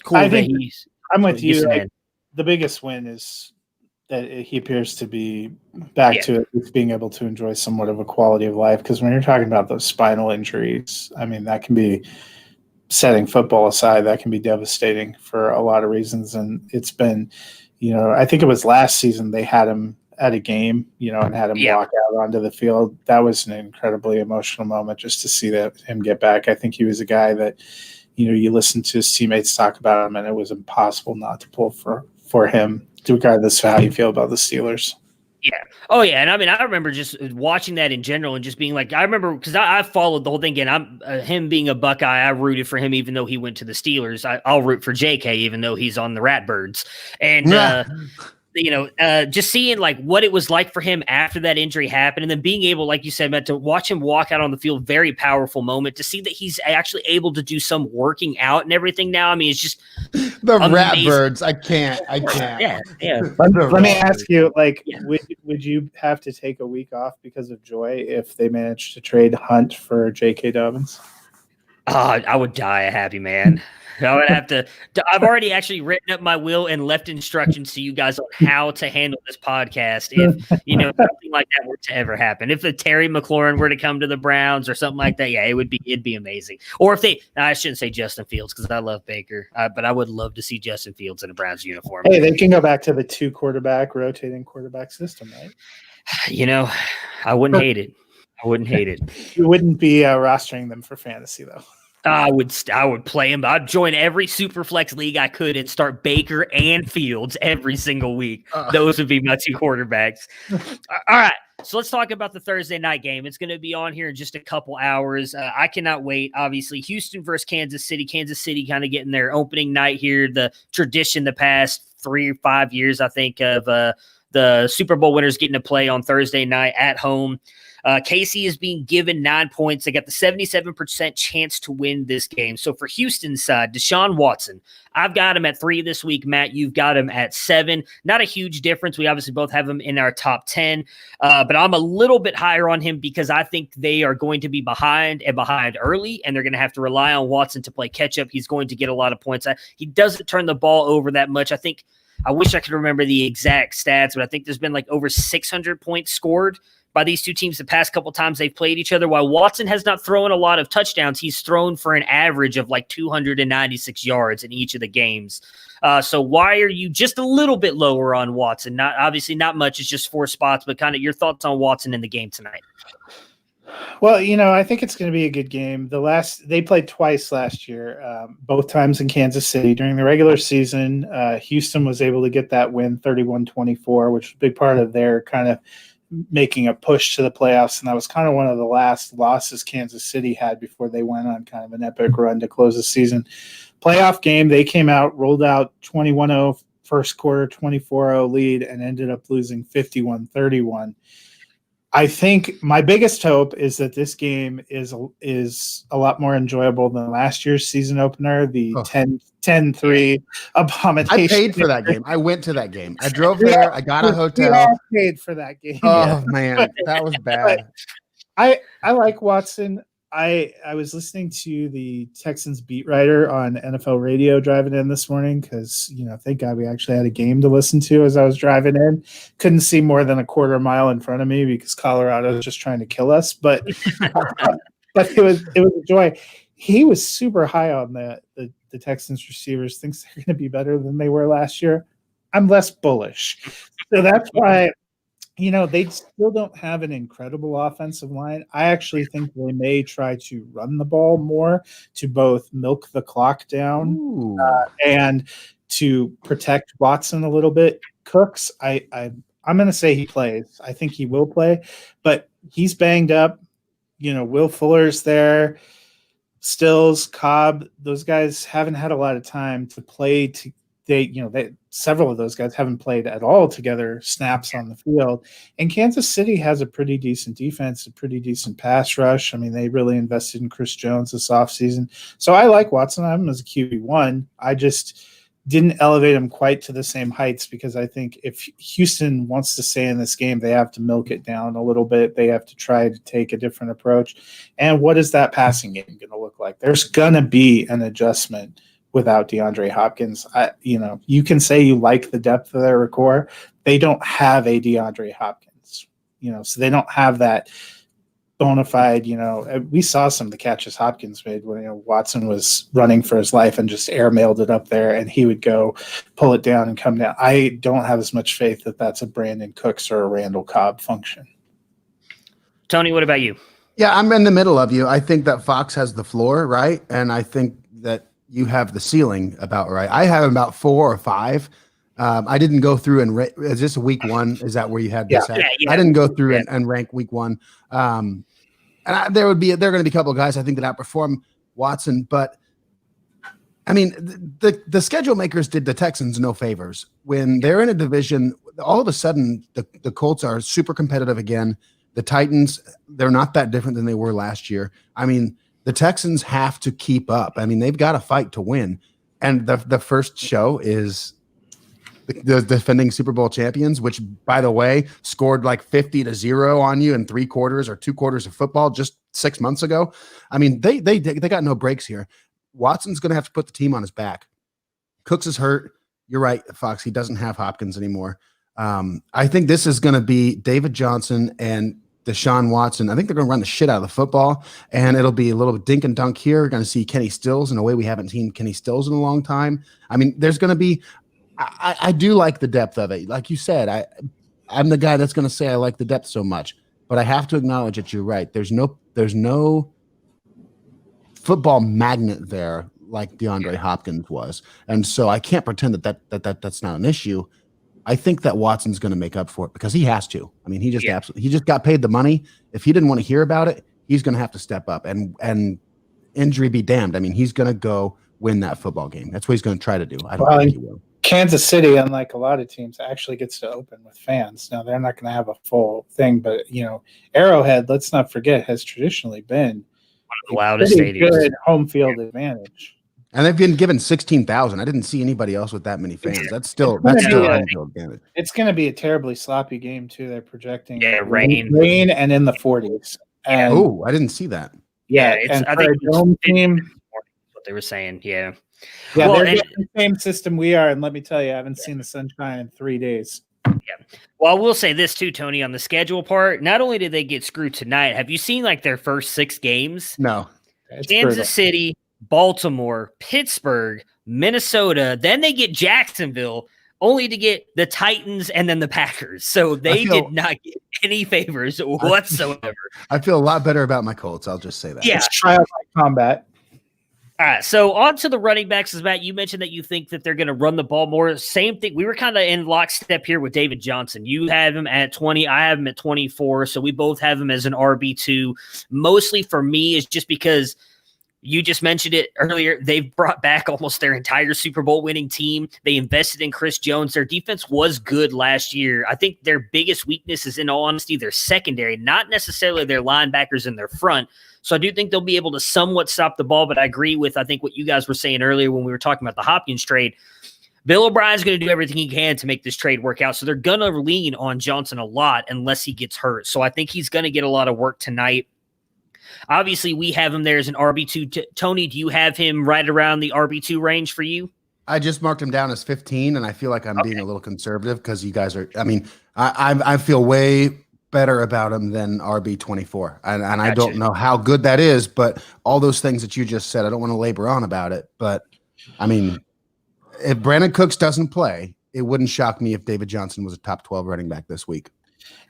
cool that he's. I'm with you. Like, the biggest win is that he appears to be back to it, with being able to enjoy somewhat of a quality of life. Because when you're talking about those spinal injuries, I mean, that can be, setting football aside, that can be devastating for a lot of reasons. And it's been, I think it was last season they had him at a game, and had him walk out onto the field. That was an incredibly emotional moment just to see him get back. I think he was a guy that, you listen to his teammates talk about him, and it was impossible not to pull for him, regardless of how you feel about the Steelers. Yeah. Oh, yeah. And I mean, I remember just watching that in general and just being like, I remember because I followed the whole thing. Again, I'm him being a Buckeye. I rooted for him, even though he went to the Steelers. I'll root for JK, even though he's on the Ratbirds. And, just seeing like what it was like for him after that injury happened, and then being able, like you said, Matt, to watch him walk out on the field, very powerful moment to see that he's actually able to do some working out and everything now. I mean, it's just the Ratbirds. I can't. Yeah. Let me ask you, would you have to take a week off because of joy if they managed to trade Hunt for J.K. Dobbins? I would die a happy man. I would have to. I've already actually written up my will and left instructions to you guys on how to handle this podcast if something like that were to ever happen. If a Terry McLaurin were to come to the Browns or something like that, it'd be amazing. Or if I shouldn't say Justin Fields because I love Baker, but I would love to see Justin Fields in a Browns uniform. Hey, they can go back to the 2 quarterback rotating quarterback system, right? I wouldn't hate it. You wouldn't be rostering them for fantasy though. I would play him. I'd join every super flex league I could and start Baker and Fields every single week. Those would be my 2 quarterbacks. All right. So let's talk about the Thursday night game. It's going to be on here in just a couple hours. I cannot wait. Obviously, Houston versus Kansas City. Kansas City kind of getting their opening night here. The tradition the past 3 or 5 years, I think, of the Super Bowl winners getting to play on Thursday night at home. KC is being given 9 points. They got the 77% chance to win this game. So for Houston's side, Desean Watson, I've got him at 3 this week. Matt, you've got him at 7. Not a huge difference. We obviously both have him in our top 10, but I'm a little bit higher on him because I think they are going to be behind early, and they're going to have to rely on Watson to play catch up. He's going to get a lot of points. He doesn't turn the ball over that much. I wish I could remember the exact stats, but I think there's been like over 600 points scored by these two teams the past couple times they've played each other. While Watson has not thrown a lot of touchdowns, he's thrown for an average of like 296 yards in each of the games. So why are you just a little bit lower on Watson? Obviously not much. It's just 4 spots, but kind of your thoughts on Watson in the game tonight. Well, I think it's going to be a good game. They played twice last year, both times in Kansas City. During the regular season, Houston was able to get that win 31-24, which was a big part of their kind of making a push to the playoffs. And that was kind of one of the last losses Kansas City had before they went on kind of an epic run to close the season. playoff game, they came out, rolled out 21-0 first quarter, 24-0 lead, and ended up losing 51-31. I think my biggest hope is that this game is a lot more enjoyable than last year's season opener, the 10-3 abomination. I paid for that game. I went to that game. I drove there. I got a hotel. We all paid for that game. Oh, man, that was bad. I like Watson. I was listening to the Texans beat writer on NFL radio driving in this morning because, thank God we actually had a game to listen to as I was driving in. Couldn't see more than a quarter mile in front of me because Colorado was just trying to kill us. But but it was a joy. He was super high on the Texans receivers, thinks they're going to be better than they were last year. I'm less bullish. So that's why – they still don't have an incredible offensive line. I actually think they may try to run the ball more to both milk the clock down and to protect Watson a little bit. Cooks, I'm going to say he plays. I think he will play, but he's banged up. Will Fuller's there. Stills, Cobb, those guys haven't had a lot of time to play several of those guys haven't played at all together snaps on the field. And Kansas City has a pretty decent defense, a pretty decent pass rush. I mean, they really invested in Chris Jones this offseason. So I like Watson. I have him as a QB1. I just didn't elevate him quite to the same heights because I think if Houston wants to stay in this game, they have to milk it down a little bit. They have to try to take a different approach. And what is that passing game going to look like? There's going to be an adjustment without DeAndre Hopkins. You can say you like the depth of their core. They don't have a DeAndre Hopkins, so they don't have that bona fide, we saw some of the catches Hopkins made when, Watson was running for his life and just airmailed it up there and he would go pull it down and come down. I don't have as much faith that that's a Brandon Cooks or a Randall Cobb function. Tony, what about you? Yeah, I'm in the middle of you. I think that Fox has the floor, right? And I think that you have the ceiling about right. I have about 4 or 5. I didn't go through and is this week 1? Is that where you had this? Yeah. I didn't go through and rank week 1. And there are going to be a couple of guys I think that outperform Watson, but I mean the schedule makers did the Texans no favors when they're in a division. All of a sudden, the Colts are super competitive again. The Titans, they're not that different than they were last year. I mean, the Texans have to keep up. I mean, they've got to fight to win. And the first show is the defending Super Bowl champions, which, by the way, scored like 50-0 on you in 3 quarters or 2 quarters of football just 6 months ago. I mean, they got no breaks here. Watson's going to have to put the team on his back. Cooks is hurt. You're right, Fox. He doesn't have Hopkins anymore. I think this is going to be David Johnson and Desean Watson. I think they're going to run the shit out of the football, and it'll be a little dink and dunk here. We're going to see Kenny Stills in a way we haven't seen Kenny Stills in a long time. I mean, there's going to be I do like the depth of it. Like you said, I'm the guy that's going to say I like the depth so much, but I have to acknowledge that you're right. There's no football magnet there like DeAndre Hopkins was, and so I can't pretend that's not an issue. I think that Watson's going to make up for it because he has to. I mean, he just got paid the money. If he didn't want to hear about it, he's going to have to step up and injury be damned. I mean, he's going to go win that football game. That's what he's going to try to do. I don't think he will. Kansas City, unlike a lot of teams, actually gets to open with fans. Now, they're not going to have a full thing, but, Arrowhead, let's not forget, has traditionally been one of the loudest stadiums. Good home field advantage. And they've been given 16,000. I didn't see anybody else with that many fans. That's still a home field advantage. It's going to be a terribly sloppy game, too. They're projecting rain and in the 40s. Oh, I didn't see that. Yeah, I think a dome team. What they were saying, yeah. Yeah, they're getting the same system we are, and let me tell you, I haven't seen the sunshine in 3 days. Yeah. Well, I will say this too, Tony, on the schedule part. Not only did they get screwed tonight, have you seen like their first 6 games? No. Kansas City, Baltimore, Pittsburgh, Minnesota. Then they get Jacksonville, only to get the Titans and then the Packers. So they did not get any favors whatsoever. I feel a lot better about my Colts. I'll just say that. Yeah. It's trial by combat. All right, so on to the running backs. As Matt, you mentioned that you think that they're going to run the ball more. Same thing. We were kind of in lockstep here with David Johnson. You have him at 20. I have him at 24. So we both have him as an RB2. Mostly for me is just because, You just mentioned it earlier. They've brought back almost their entire Super Bowl winning team. They invested in Chris Jones. Their defense was good last year. I think their biggest weakness is, in all honesty, their secondary, not necessarily their linebackers in their front. So I do think they'll be able to somewhat stop the ball, but I agree with, I think, what you guys were saying earlier when we were talking about the Hopkins trade. Bill O'Brien's going to do everything he can to make this trade work out. So they're going to lean on Johnson a lot unless he gets hurt. So I think he's going to get a lot of work tonight. Obviously, we have him there as an RB2. Tony, do you have him right around the RB2 range for you? I just marked him down as 15, and I feel like I'm being a little conservative because you guys are – I mean, I feel way better about him than RB24. And gotcha. I don't know how good that is, but all those things that you just said, I don't want to labor on about it. But, I mean, if Brandon Cooks doesn't play, it wouldn't shock me if David Johnson was a top 12 running back this week.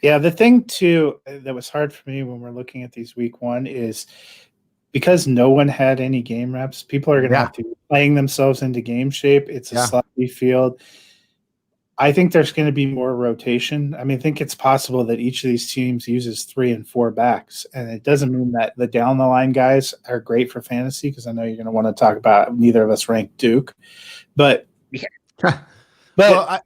Yeah, the thing, too, that was hard for me when we're looking at these week one is because no one had any game reps, people are going to have to be playing themselves into game shape. It's a sloppy field. I think there's going to be more rotation. I mean, I think it's possible that each of these teams uses 3 and 4 backs, and it doesn't mean that the down-the-line guys are great for fantasy because I know you're going to want to talk about neither of us rank Duke. But, well,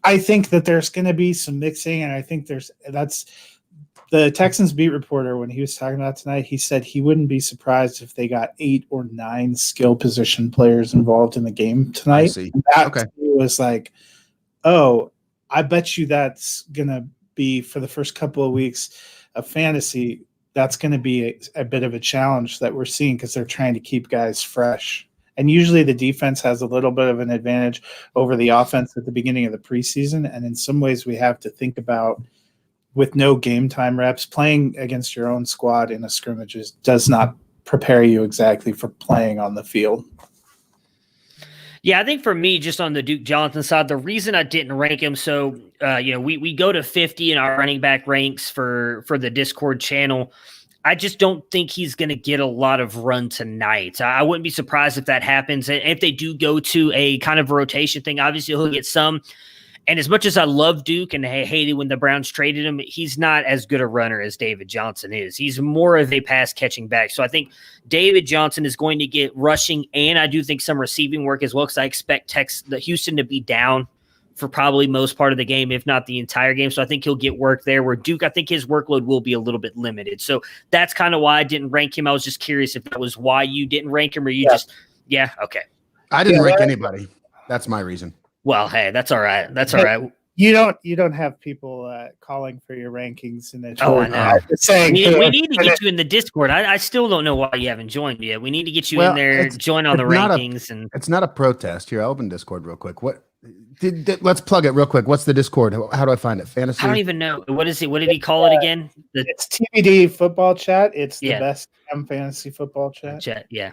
I think that there's going to be some mixing, and I think that's the Texans beat reporter when he was talking about tonight. He said he wouldn't be surprised if they got 8 or 9 skill position players involved in the game tonight. I see. That was like, oh, I bet you that's going to be for the first couple of weeks of fantasy. That's going to be a bit of a challenge that we're seeing because they're trying to keep guys fresh. And usually the defense has a little bit of an advantage over the offense at the beginning of the preseason. And in some ways we have to think about, with no game time reps, playing against your own squad in a scrimmage does not prepare you exactly for playing on the field. Yeah, I think for me, just on the Duke Johnson side, the reason I didn't rank him, so we go to 50 in our running back ranks for the Discord channel. I just don't think he's going to get a lot of run tonight. I wouldn't be surprised if that happens. And if they do go to a kind of rotation thing, obviously he'll get some. And as much as I love Duke and I hated when the Browns traded him, he's not as good a runner as David Johnson is. He's more of a pass-catching back. So I think David Johnson is going to get rushing, and I do think some receiving work as well, because I expect the Houston to be down for probably most part of the game, if not the entire game. So I think he'll get work there, where Duke, I think his workload will be a little bit limited. So that's kind of why I didn't rank him. I was just curious if that was why you didn't rank him, or you okay. I didn't rank anybody. That's my reason. Well, hey, that's all right. That's all right. You don't have people calling for your rankings in the Oh, I know. Saying, we need to get you in the Discord. I still don't know why you haven't joined yet. We need to get you in there, join on the rankings. It's not a protest. Here, I'll open Discord real quick. Let's plug it real quick. What's the Discord? How do I find it? Fantasy? I don't even know. What is it? What did he call it again? It's TBD football chat. It's the best fantasy football chat. Yeah.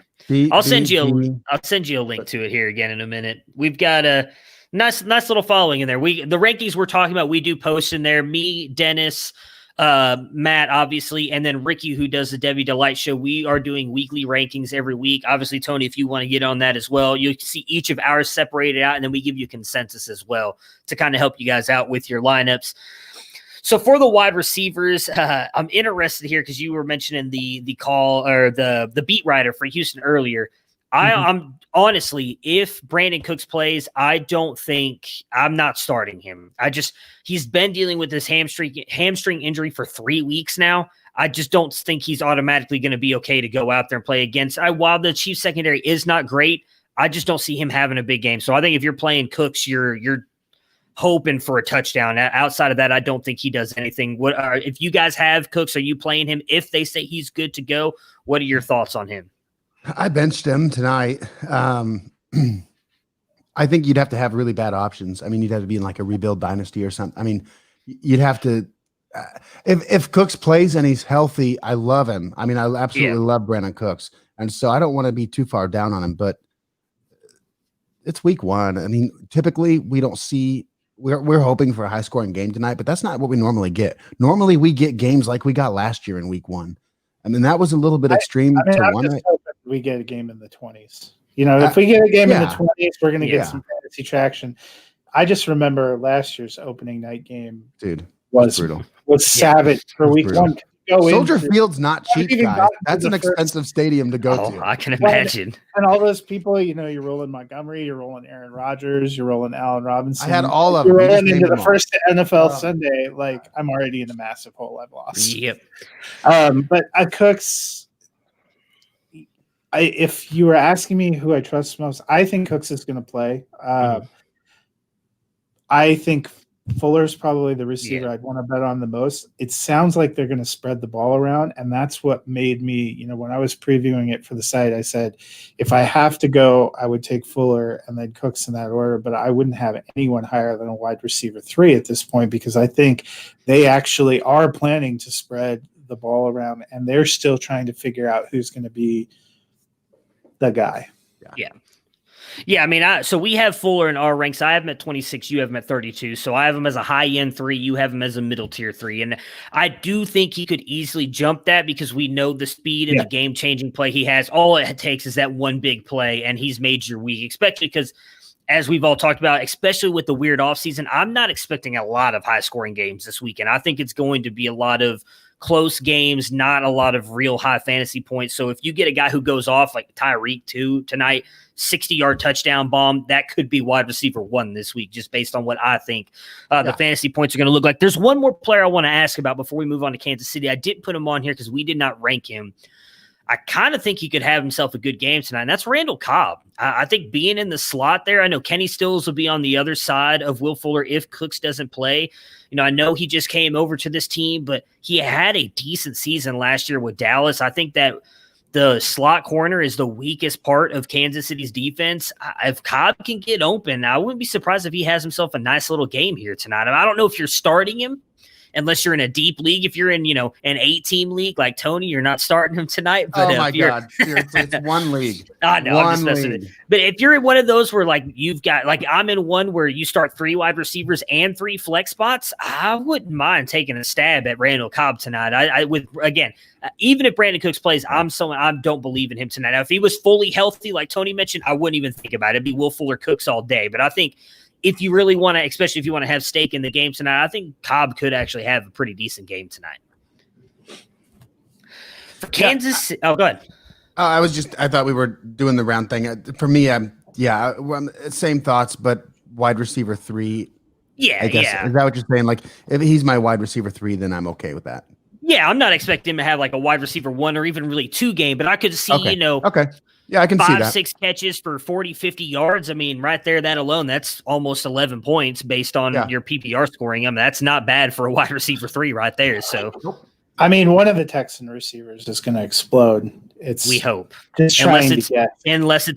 I'll send you a link to it here again in a minute. We've got a nice little following in there. The rankings we're talking about, we do post in there. Me, Dennis, Matt, obviously, and then Ricky, who does the Debbie Delight show. We are doing weekly rankings every week. Obviously, Tony, if you want to get on that as well, you see each of ours separated out, and then we give you consensus as well to kind of help you guys out with your lineups. So for the wide receivers, I'm interested here because you were mentioning the call or the beat writer for Houston earlier. I'm honestly, if Brandon Cooks plays, I'm not starting him. He's been dealing with this hamstring injury for 3 weeks now. I just don't think he's automatically going to be okay to go out there and play against. While the Chiefs secondary is not great, I just don't see him having a big game. So I think if you're playing Cooks, you're hoping for a touchdown. Outside of that, I don't think he does anything. If you guys have Cooks, are you playing him? If they say he's good to go, what are your thoughts on him? I benched him tonight. I think you'd have to have really bad options. I mean, you'd have to be in like a rebuild dynasty or something. I mean, you'd have to if Cooks plays and he's healthy, I love him. I mean, I absolutely love Brandon Cooks. And so I don't want to be too far down on him, but it's week one. I mean, typically we don't see we're hoping for a high scoring game tonight, but that's not what we normally get. Normally we get games like we got last year in week one. I mean, that was a little bit extreme to one night. We get a game in the 20s. If we get a game in the 20s, we're going to get some fantasy traction. I just remember last year's opening night game, dude, was brutal. Was savage for week one. You Soldier Field's not cheap, guys. That's an expensive stadium to go to. I can imagine. And all those people, you're rolling Montgomery, you're rolling Aaron Rodgers, you're rolling Allen Robinson. I had all of them. You're rolling into the first NFL Sunday. Like, I'm already in a massive hole I've lost. Yep. But Cooks, if you were asking me who I trust most, I think Cooks is going to play. I think Fuller's probably the receiver I'd want to bet on the most. It sounds like they're going to spread the ball around, and that's what made me, when I was previewing it for the site, I said, if I have to go, I would take Fuller and then Cooks in that order, but I wouldn't have anyone higher than a wide receiver 3 at this point, because I think they actually are planning to spread the ball around, and they're still trying to figure out who's going to be the guy. Yeah, I mean, so we have Fuller in our ranks. I have him at 26. You have him at 32. So I have him as a high-end 3. You have him as a middle-tier 3. And I do think he could easily jump that because we know the speed and the game-changing play he has. All it takes is that one big play, and he's made your week, especially because, as we've all talked about, especially with the weird offseason, I'm not expecting a lot of high-scoring games this weekend. I think it's going to be a lot of close games, not a lot of real high fantasy points. So if you get a guy who goes off like Tyreek 2 tonight, 60-yard touchdown bomb, that could be wide receiver 1 this week, just based on what I think the fantasy points are going to look like. There's one more player I want to ask about before we move on to Kansas City. I didn't put him on here because we did not rank him. I kind of think he could have himself a good game tonight, and that's Randall Cobb. I think being in the slot there, I know Kenny Stills will be on the other side of Will Fuller if Cooks doesn't play. I know he just came over to this team, but he had a decent season last year with Dallas. I think that the slot corner is the weakest part of Kansas City's defense. If Cobb can get open, I wouldn't be surprised if he has himself a nice little game here tonight. I don't know if you're starting him, unless you're in a deep league. If you're in, an 8-team league like Tony, you're not starting him tonight. But my God. Seriously, it's one league. I know. I'm just messing with it. But if you're in one of those where you've got, I'm in one where you start 3 wide receivers and 3 flex spots, I wouldn't mind taking a stab at Randall Cobb tonight. Even if Brandon Cooks plays, I don't believe in him tonight. Now, if he was fully healthy, like Tony mentioned, I wouldn't even think about it. It'd be Will Fuller Cooks all day. But I think if you really want to, especially if you want to have stake in the game tonight, I think Cobb could actually have a pretty decent game tonight. For Kansas, go ahead. I thought we were doing the round thing. For me, same thoughts, but wide receiver 3. Yeah, I guess. yeah. Is that what you're saying? Like, if he's my wide receiver 3, then I'm okay with that. Yeah, I'm not expecting him to have a wide receiver 1 or even really 2 game, but I could see, Okay. Yeah, I can see that. 5-6 catches for 40, 50 yards. I mean, right there, that alone, that's almost 11 points based on your PPR scoring. I mean, that's not bad for a wide receiver 3 right there. So, I mean, one of the Texan receivers is going to explode. We hope. Unless it's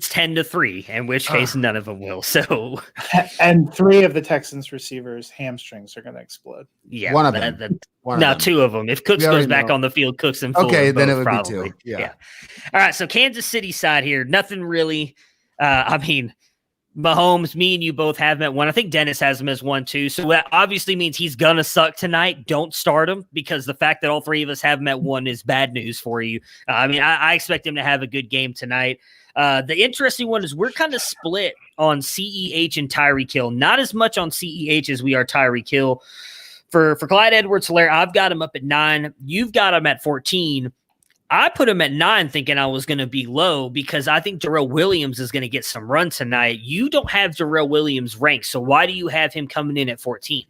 10-3, in which case none of them will. So, and 3 of the Texans receivers' hamstrings are going to explode. Yeah, one of them. Now 2 of them. If Cooks goes back on the field, Cooks and Fuller. Okay, then it would probably. be 2. Yeah. All right. So Kansas City side here, nothing really. Mahomes, me and you both have him at 1. I think Dennis has him as 1 too. So that obviously means he's going to suck tonight. Don't start him, because the fact that all 3 of us have him at 1 is bad news for you. I expect him to have a good game tonight. The interesting one is we're kind of split on CEH and Tyreek Hill. Not as much on CEH as we are Tyreek Hill. For Clyde Edwards-Helaire, I've got him up at 9. You've got him at 14. I put him at 9 thinking I was going to be low because I think Darrell Williams is going to get some run tonight. You don't have Darrell Williams ranked, so why do you have him coming in at 14?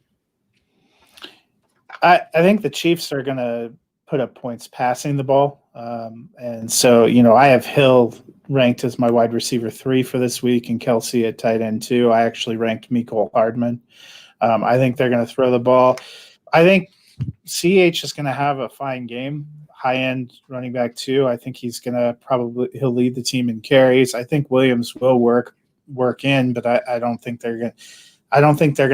I think the Chiefs are going to put up points passing the ball. And so, I have Hill ranked as my wide receiver 3 for this week and Kelsey at tight end 2. I actually ranked Mecole Hardman. I think they're going to throw the ball. I think CH is going to have a fine game. High-end running back 2. I think he's going to he'll lead the team in carries. I think Williams will work in, but I don't think they're going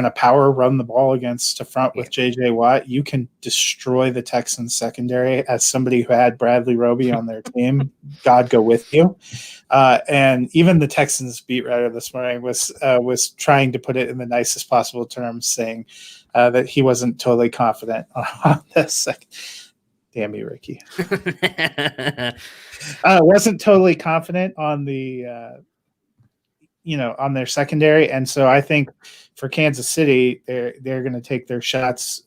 to power run the ball against a front with JJ Watt. You can destroy the Texans secondary. As somebody who had Bradley Roby on their team, God go with you. And even the Texans beat writer this morning was trying to put it in the nicest possible terms, saying that he wasn't totally confident on this second. Damn you, Ricky. Wasn't totally confident on the, on their secondary. And so I think for Kansas City, they're going to take their shots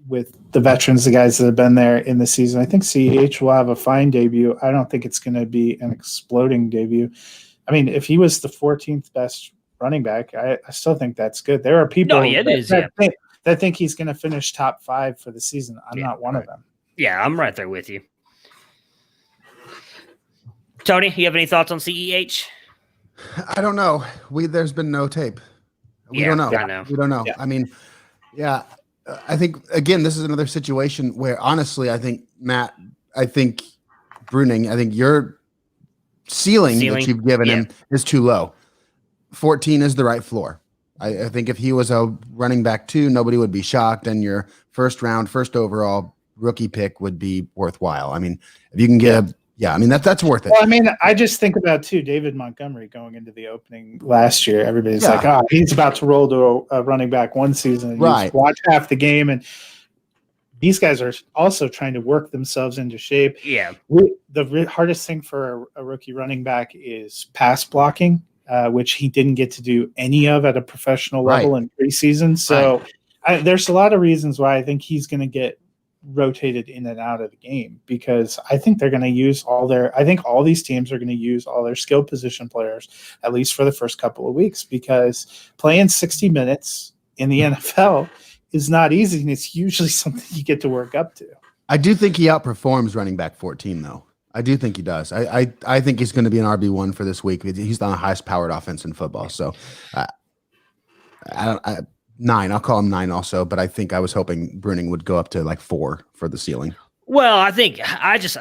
with the veterans, the guys that have been there in the season. I think CEH will have a fine debut. I don't think it's going to be an exploding debut. I mean, if he was the 14th best running back, I still think that's good. There are people that think he's going to finish top 5 for the season. I'm not one of them. Yeah, I'm right there with you. Tony, you have any thoughts on CEH? I don't know. There's been no tape. We don't know. We don't know. Yeah. I mean, I think, again, this is another situation where, honestly, I think, Matt, Bruning, I think your ceiling that you've given him is too low. 14 is the right floor. I think if he was a running back 2, nobody would be shocked, and your first overall rookie pick would be worthwhile. I mean, if you can get that's worth it. Well, I mean, I just think about David Montgomery going into the opening last year. Everybody's like, he's about to roll to a running back 1 season. And you watch half the game, and these guys are also trying to work themselves into shape. Yeah. The hardest thing for a rookie running back is pass blocking, which he didn't get to do any of at a professional level in preseason. So there's a lot of reasons why I think he's going to get rotated in and out of the game, because I think they're going to use all these teams are going to use all their skill position players, at least for the first couple of weeks, because playing 60 minutes in the NFL is not easy, and it's usually something you get to work up to. I do think he outperforms running back 14, though. I do think he does. I think he's going to be an RB1 for this week. He's on the highest powered offense in football. So 9. I'll call him 9 also, but I think I was hoping Bruning would go up to like 4 for the ceiling. Well, I think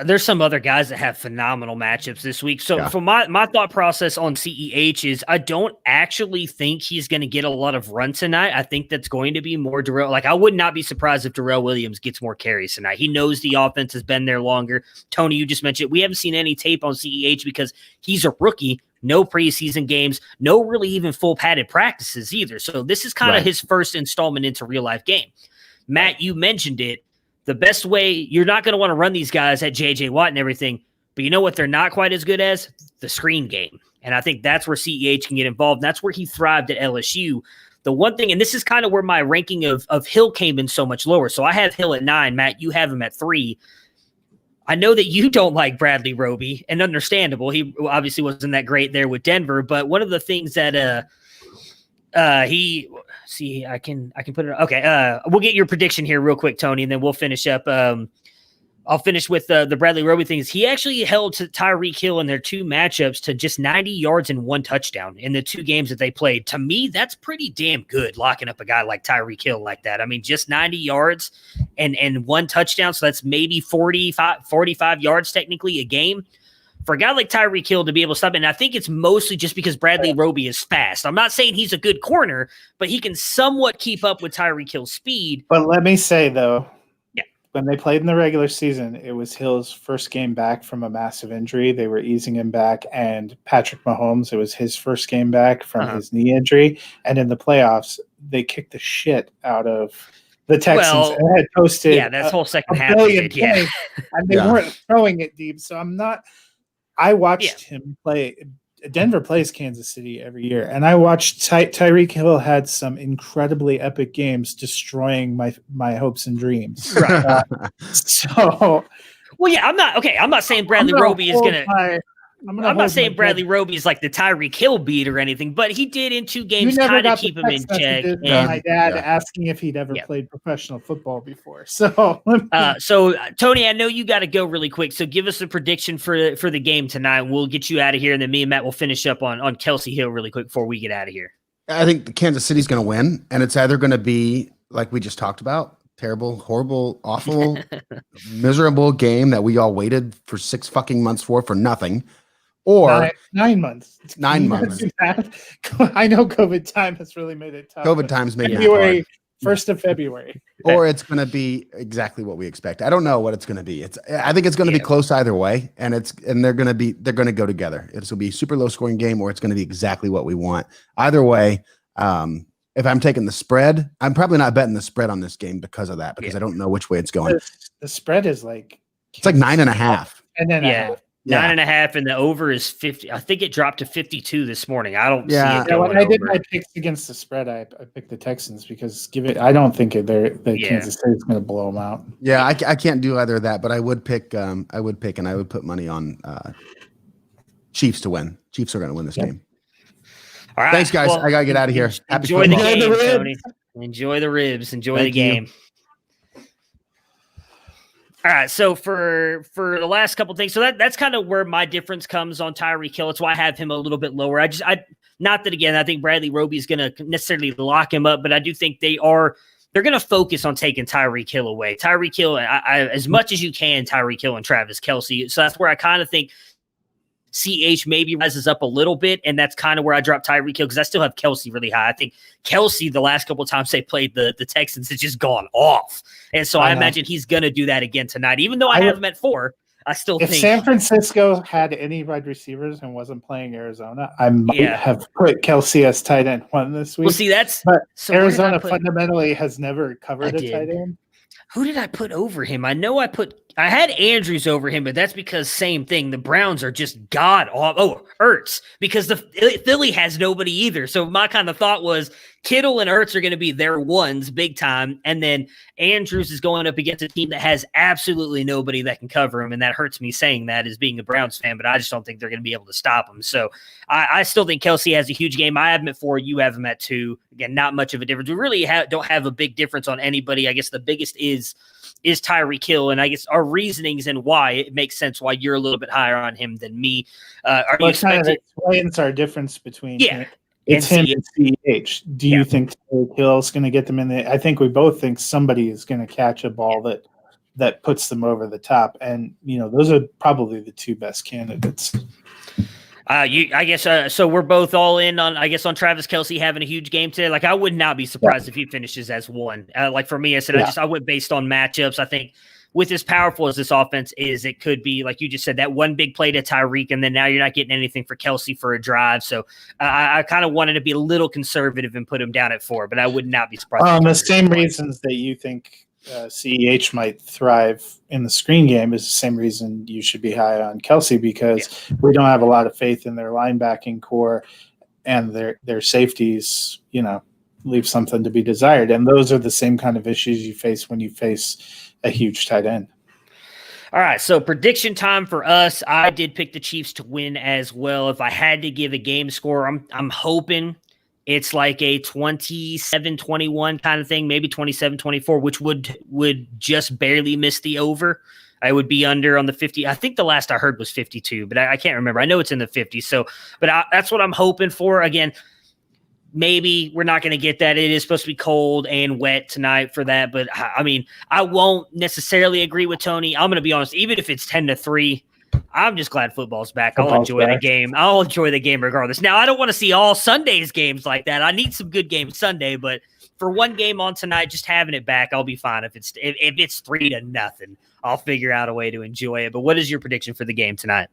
there's some other guys that have phenomenal matchups this week. So for my thought process on CEH is I don't actually think he's going to get a lot of run tonight. I think that's going to be more Darrell. Like, I would not be surprised if Darrell Williams gets more carries tonight. He knows the offense has been there longer. Tony, you just mentioned we haven't seen any tape on CEH because he's a rookie. No preseason games, no really even full padded practices either. So this is kind of his first installment into real life game. Matt, you mentioned it. The best way, you're not going to want to run these guys at J.J. Watt and everything, but you know what they're not quite as good as? The screen game. And I think that's where CEH can get involved. And that's where he thrived at LSU. The one thing, and this is kind of where my ranking of Hill came in so much lower. So I have Hill at 9. Matt, you have him at 3. I know that you don't like Bradley Roby, and understandable. He obviously wasn't that great there with Denver, but one of the things that I can put it. Okay. We'll get your prediction here real quick, Tony, and then we'll finish up. I'll finish with the Bradley Roby things. He actually held to Tyreek Hill in their 2 matchups to just 90 yards and 1 touchdown in the 2 games that they played. To me, that's pretty damn good, locking up a guy like Tyreek Hill like that. I mean, just 90 yards and 1 touchdown. So that's maybe 45 yards technically a game. For a guy like Tyreek Hill to be able to stop it, and I think it's mostly just because Bradley Roby is fast. I'm not saying he's a good corner, but he can somewhat keep up with Tyreek Hill's speed. But let me say, though, when they played in the regular season, it was Hill's first game back from a massive injury. They were easing him back, and Patrick Mahomes, it was his first game back from his knee injury. And in the playoffs, they kicked the shit out of the Texans and had posted that's whole second half. And they weren't throwing it deep. So I watched him play. Denver plays Kansas City every year, and I watched Tyreek Hill had some incredibly epic games, destroying my hopes and dreams. Right. I'm not saying Bradley Roby is gonna. I'm not saying Bradley Roby is like the Tyreek Hill beat or anything, but he did in 2 games kind of keep him in check. My dad asking if he'd ever played professional football before. So Tony, I know you got to go really quick. So give us a prediction for the game tonight. We'll get you out of here, and then me and Matt will finish up on Kelsey Hill really quick before we get out of here. I think Kansas City's going to win, and it's either going to be like we just talked about, terrible, horrible, awful, miserable game that we all waited for 6 fucking months for nothing. Or 9 months. 9 months. I know COVID time has really made it tough. COVID time's made February, it hard. 1st of February. Or it's going to be exactly what we expect. I don't know what it's going to be. I think it's going to be close either way, and they're going to go together. It's going to be a super low scoring game, or it's going to be exactly what we want. Either way, if I'm taking the spread, I'm probably not betting the spread on this game because of that, because I don't know which way it's going. The spread is like it's like 9.5. And then Yeah. 9.5, and the over is 50. I think it dropped to 52 this morning. I don't see it going when I did over. my picks against the spread, I picked the Texans because I don't think Kansas City is going to blow them out. Yeah, I can't do either of that, but I would pick and I would put money on Chiefs to win. Chiefs are going to win this game. All right. Thanks, guys. Well, I got to get out of here. Enjoy the game, Tony. Enjoy the ribs. Enjoy the game. All right, so for the last couple things, so that's kind of where my difference comes on Tyreek Hill. It's why I have him a little bit lower. Not that again, I think Bradley Roby is going to necessarily lock him up, but I do think they're going to focus on taking Tyreek Hill away. Tyreek Hill, as much as you can, Tyreek Hill and Travis Kelce. So that's where I kind of think CH maybe rises up a little bit, and that's kind of where I drop Tyreek Hill because I still have Kelce really high. I think Kelce, the last couple of times they played the Texans, has just gone off. And so I imagine he's going to do that again tonight. Even though I have him at 4, I still think. If San Francisco had any wide receivers and wasn't playing Arizona, I might have put Kelce as tight end 1 this week. Well, see, but Arizona fundamentally has never covered a tight end. Who did I put over him? I know I had Andrews over him, but that's because same thing. The Browns are just god awful. Oh, Ertz, because the Philly has nobody either. So my kind of thought was Kittle and Ertz are going to be their ones big time. And then Andrews is going up against a team that has absolutely nobody that can cover him. And that hurts me saying that as being a Browns fan, but I just don't think they're going to be able to stop him. So I still think Kelce has a huge game. I have him at 4. You have him at 2. Again, not much of a difference. We really don't have a big difference on anybody. I guess the biggest is Tyreek Hill, and I guess our reasonings and why it makes sense why you're a little bit higher on him than me. You kind of explains our difference between him. It's him and CH. Do you think Tyreek Hill's going to get them in the? I think we both think somebody is going to catch a ball that puts them over the top, and those are probably the 2 best candidates. So we're both all in on Travis Kelce having a huge game today. Like I would not be surprised if he finishes as 1. Like for me, I said I went based on matchups. I think with as powerful as this offense is, it could be like you just said, that one big play to Tyreek, and then now you're not getting anything for Kelce for a drive. So I kind of wanted to be a little conservative and put him down at 4, but I would not be surprised. The same reasons that you think CEH might thrive in the screen game is the same reason you should be high on Kelce, because we don't have a lot of faith in their linebacking core, and their safeties, leave something to be desired. And those are the same kind of issues you face when you face a huge tight end. All right, so prediction time for us. I did pick the Chiefs to win as well. If I had to give a game score, I'm hoping it's like a 27-21 kind of thing, maybe 27-24, which would just barely miss the over. I would be under on the 50. I think the last I heard was 52, but I can't remember. I know it's in the 50s. So, that's what I'm hoping for. Again, maybe we're not going to get that. It is supposed to be cold and wet tonight for that. But I mean, I won't necessarily agree with Tony. I'm going to be honest. Even if it's 10-3, I'm just glad football's back. I'll enjoy the game. I'll enjoy the game regardless. Now, I don't want to see all Sunday's games like that. I need some good games Sunday, but for one game on tonight, just having it back, I'll be fine. If it's 3-0, I'll figure out a way to enjoy it. But what is your prediction for the game tonight?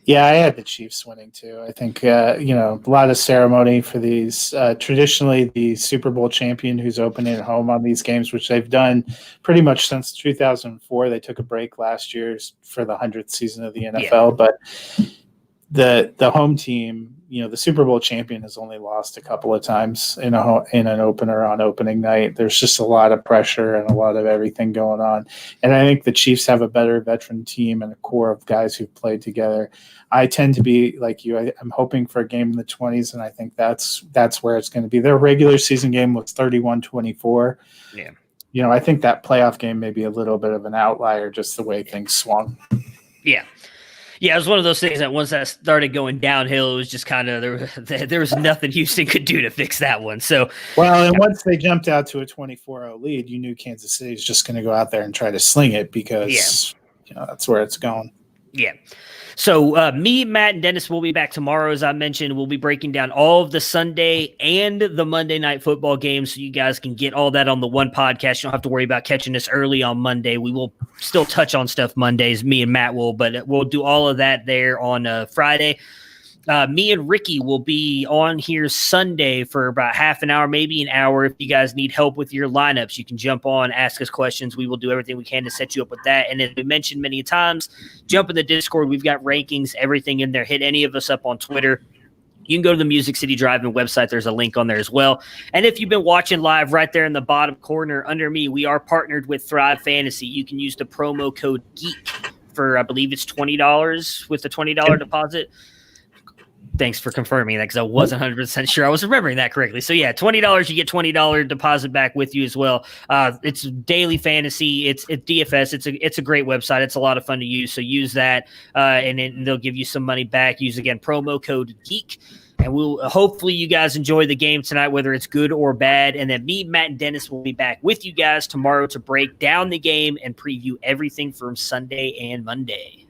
Yeah, I had the Chiefs winning too. I think, a lot of ceremony for these. Traditionally, the Super Bowl champion who's opening at home on these games, which they've done pretty much since 2004. They took a break last year for the 100th season of the NFL. But the home team, the Super Bowl champion has only lost a couple of times in an opener on opening night. There's just a lot of pressure and a lot of everything going on. And I think the Chiefs have a better veteran team and a core of guys who've played together. I tend to be like you. I'm hoping for a game in the 20s, and I think that's where it's going to be. Their regular season game was 31-24. Yeah. I think that playoff game may be a little bit of an outlier, just the way things swung. Yeah. Yeah, it was one of those things that once that started going downhill, it was just kind of there was nothing Houston could do to fix that one. So, and once they jumped out to a 24-0 lead, you knew Kansas City was just going to go out there and try to sling it because that's where it's going. Yeah. So me, Matt, and Dennis will be back tomorrow, as I mentioned. We'll be breaking down all of the Sunday and the Monday night football games so you guys can get all that on the one podcast. You don't have to worry about catching us early on Monday. We will still touch on stuff Mondays, me and Matt will, but we'll do all of that there on Friday. Me and Ricky will be on here Sunday for about half an hour, maybe an hour. If you guys need help with your lineups, you can jump on, ask us questions. We will do everything we can to set you up with that. And as we mentioned many times, jump in the Discord. We've got rankings, everything in there. Hit any of us up on Twitter. You can go to the Music City Drive-In website. There's a link on there as well. And if you've been watching live, right there in the bottom corner under me, we are partnered with Thrive Fantasy. You can use the promo code GEEK for, I believe it's $20 with the $20 deposit. Thanks for confirming that, because I wasn't 100% sure I was remembering that correctly. So yeah, $20, you get $20 deposit back with you as well. It's daily fantasy. It's DFS. It's a great website. It's a lot of fun to use. So use that, and then they'll give you some money back. Use again promo code GEEK, and we'll hopefully you guys enjoy the game tonight, whether it's good or bad. And then me, Matt, and Dennis will be back with you guys tomorrow to break down the game and preview everything from Sunday and Monday.